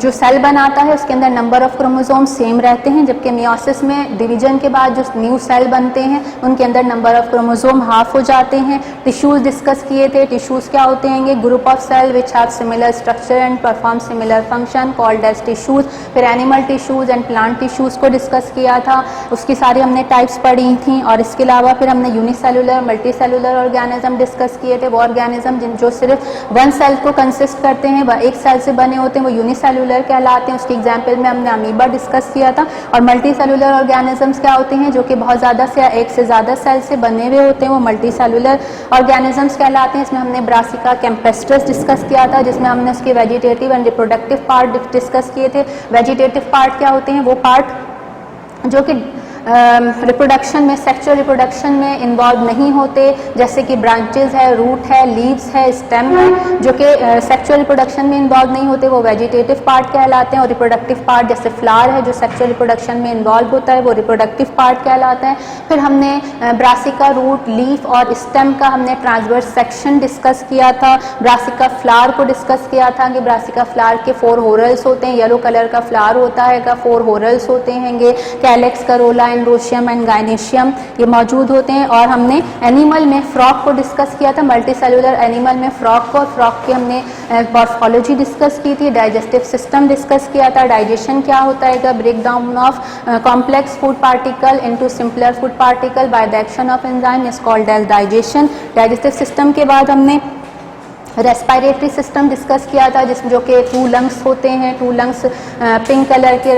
जो सेल बनाता है उसके अंदर नंबर ऑफ क्रोमोसोम सेम रहते हैं, जबकि मियोसिस में डिवीजन के बाद जो न्यू सेल बनते हैं उनके अंदर नंबर ऑफ क्रोमोसोम हाफ हो जाते हैं। टिश्यूज़ डिस्कस किए थे। टिश्यूज़ क्या होते हैं? Group of cell which have similar structure and perform similar function called as tissues. फिर animal tissues and plant tissues को डिस्कस किया था, उसकी सारी हमने टाइप्स पढ़ी थी। और इसके अलावा फिर हमने unicellular multi cellular organism discuss किए थे। वो ऑर्गेनिज्म जो सिर्फ वन सेल को कंसिस्ट करते हैं, वह एक सेल से बने होते हैं, वो यूनिसेलुलर कहलाते हैं। उसकी एग्जांपल में हमने अमीबा डिस्कस किया था। और मल्टी सेलुलर ऑर्गेनिजम्स क्या होते हैं? जो कि बहुत ज़्यादा से एक से ज़्यादा सेल से बने हुए होते हैं, वो मल्टी सेलुलर ऑर्गेनिजम्स कहलाते हैं। इसमें हमने ब्रासिका कैम्पेस्ट्रस डिस्कस किया था जिसमें हमने उसके vegetative and reproductive part discuss किए थे। वेजिटेटिव पार्ट क्या होते हैं? वो पार्ट जो कि रिप्रोडक्शन में, सेक्सुअल रिप्रोडक्शन में इन्वॉल्व नहीं होते, जैसे कि ब्रांचेस है, रूट है, लीव्स है, स्टेम है, जो कि सेक्सुअल रिप्रोडक्शन में इन्वॉल्व नहीं होते, वो वेजिटेटिव पार्ट कहलाते हैं। और रिप्रोडक्टिव पार्ट जैसे फ्लावर है जो सेक्सुअल रिप्रोडक्शन में इन्वॉल्व होता है, वो रिप्रोडक्टिव पार्ट कहलाता है। फिर हमने ब्रासिका, रूट, लीफ और स्टेम का हमने ट्रांसवर्स सेक्शन डिस्कस किया था। ब्रासिका फ्लावर को डिस्कस किया था कि ब्रासिका फ्लावर के 4 होरल्स होते हैं, येलो कलर का फ्लावर होता है, 4 होरल्स होते हैं, calyx, Corolla, androecium and gynoecium ये मौजूद होते हैं। और हमने एनिमल में फ्रॉग को डिस्कस किया था, मल्टी सेलुलर एनिमल में फ्रॉग को, फ्रॉग की हमने मॉर्फोलॉजी डिस्कस की थी। डाइजेस्टिव सिस्टम डिस्कस किया था, डाइजेशन क्या होता है, break down of complex food particle into simpler food particle by the action of enzyme is called as digestion. Digestive system के बाद हमने रेस्पिरेटरी सिस्टम डिस्कस किया था जिसमें जो कि 2 लंग्स होते हैं, 2 लंग्स पिंक कलर के,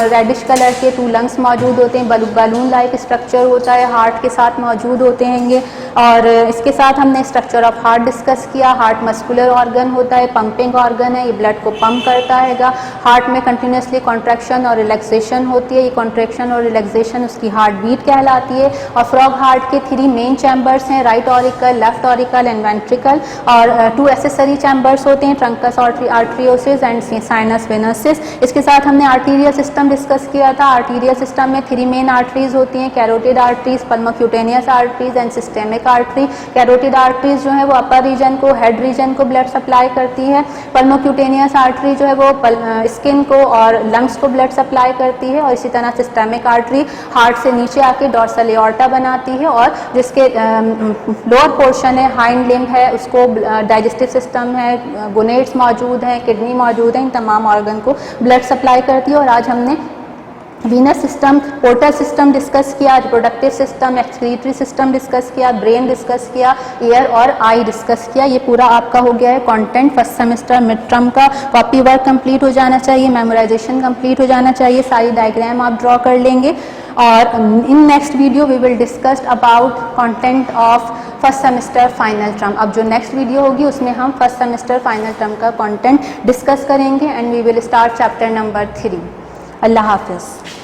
रेडिश कलर के 2 लंग्स मौजूद होते हैं, बलून लाइक स्ट्रक्चर होता है, हार्ट के साथ मौजूद होते हैं। और इसके साथ हमने स्ट्रक्चर ऑफ हार्ट डिस्कस किया। हार्ट मस्कुलर ऑर्गन होता है, पंपिंग ऑर्गन है, ये ब्लड को पंप करता है। हार्ट में कंटिन्यूसली कॉन्ट्रैक्शन और रिलैक्सेशन होती है, ये कॉन्ट्रैक्शन और रिलैक्सेशन उसकी हार्ट बीट कहलाती है। और फ्रॉग हार्ट के 3 मेन चैम्बर्स हैं, right auricle, left auricle and ventricle, और 2 एसेसरी चैम्बर्स होते हैं, truncus arteriosus and sinus venosus. इसके साथ हमने आर्टीरियल सिस्टम डिस्कस किया था। आर्टीरियल सिस्टम में 3 मेन आर्टरीज होती हैं, carotid arteries, pulmocutaneous arteries and systemic artery. Carotid arteries जो है वो अपर रीजन को, हेड रीजन को ब्लड सप्लाई करती है। पल्मोक्यूटेनियस आर्टरी जो है वो स्किन को और लंग्स को ब्लड सप्लाई करती है। और इसी तरह सिस्टेमिक आर्टरी हार्ट से नीचे आके डॉर्सल एओर्टा बनाती है, और जिसके लोअर पोर्शन है, हाइंड लिम्ब है, उसको डाइजेस्टिव सिस्टम है, गोनेड्स मौजूद हैं, किडनी मौजूद है, इन तमाम ऑर्गन को ब्लड सप्लाई करती है। और आज हमने venous system, portal system discuss किया, reproductive system, excretory system discuss किया, ब्रेन डिस्कस किया, ईयर और आई डिस्कस किया। ये पूरा आपका हो गया है content first semester mid term का। कॉपी वर्क कंप्लीट हो जाना चाहिए, मेमोराइजेशन कंप्लीट हो जाना चाहिए, सारी डायग्राम आप ड्रॉ कर लेंगे। और in next video we will discuss about content of first semester final term. अब जो नेक्स्ट वीडियो होगी उसमें हम फर्स्ट सेमेस्टर फाइनल टर्म का कंटेंट डिस्कस करेंगे and we will start chapter number 3। अल्लाह हाफिज़।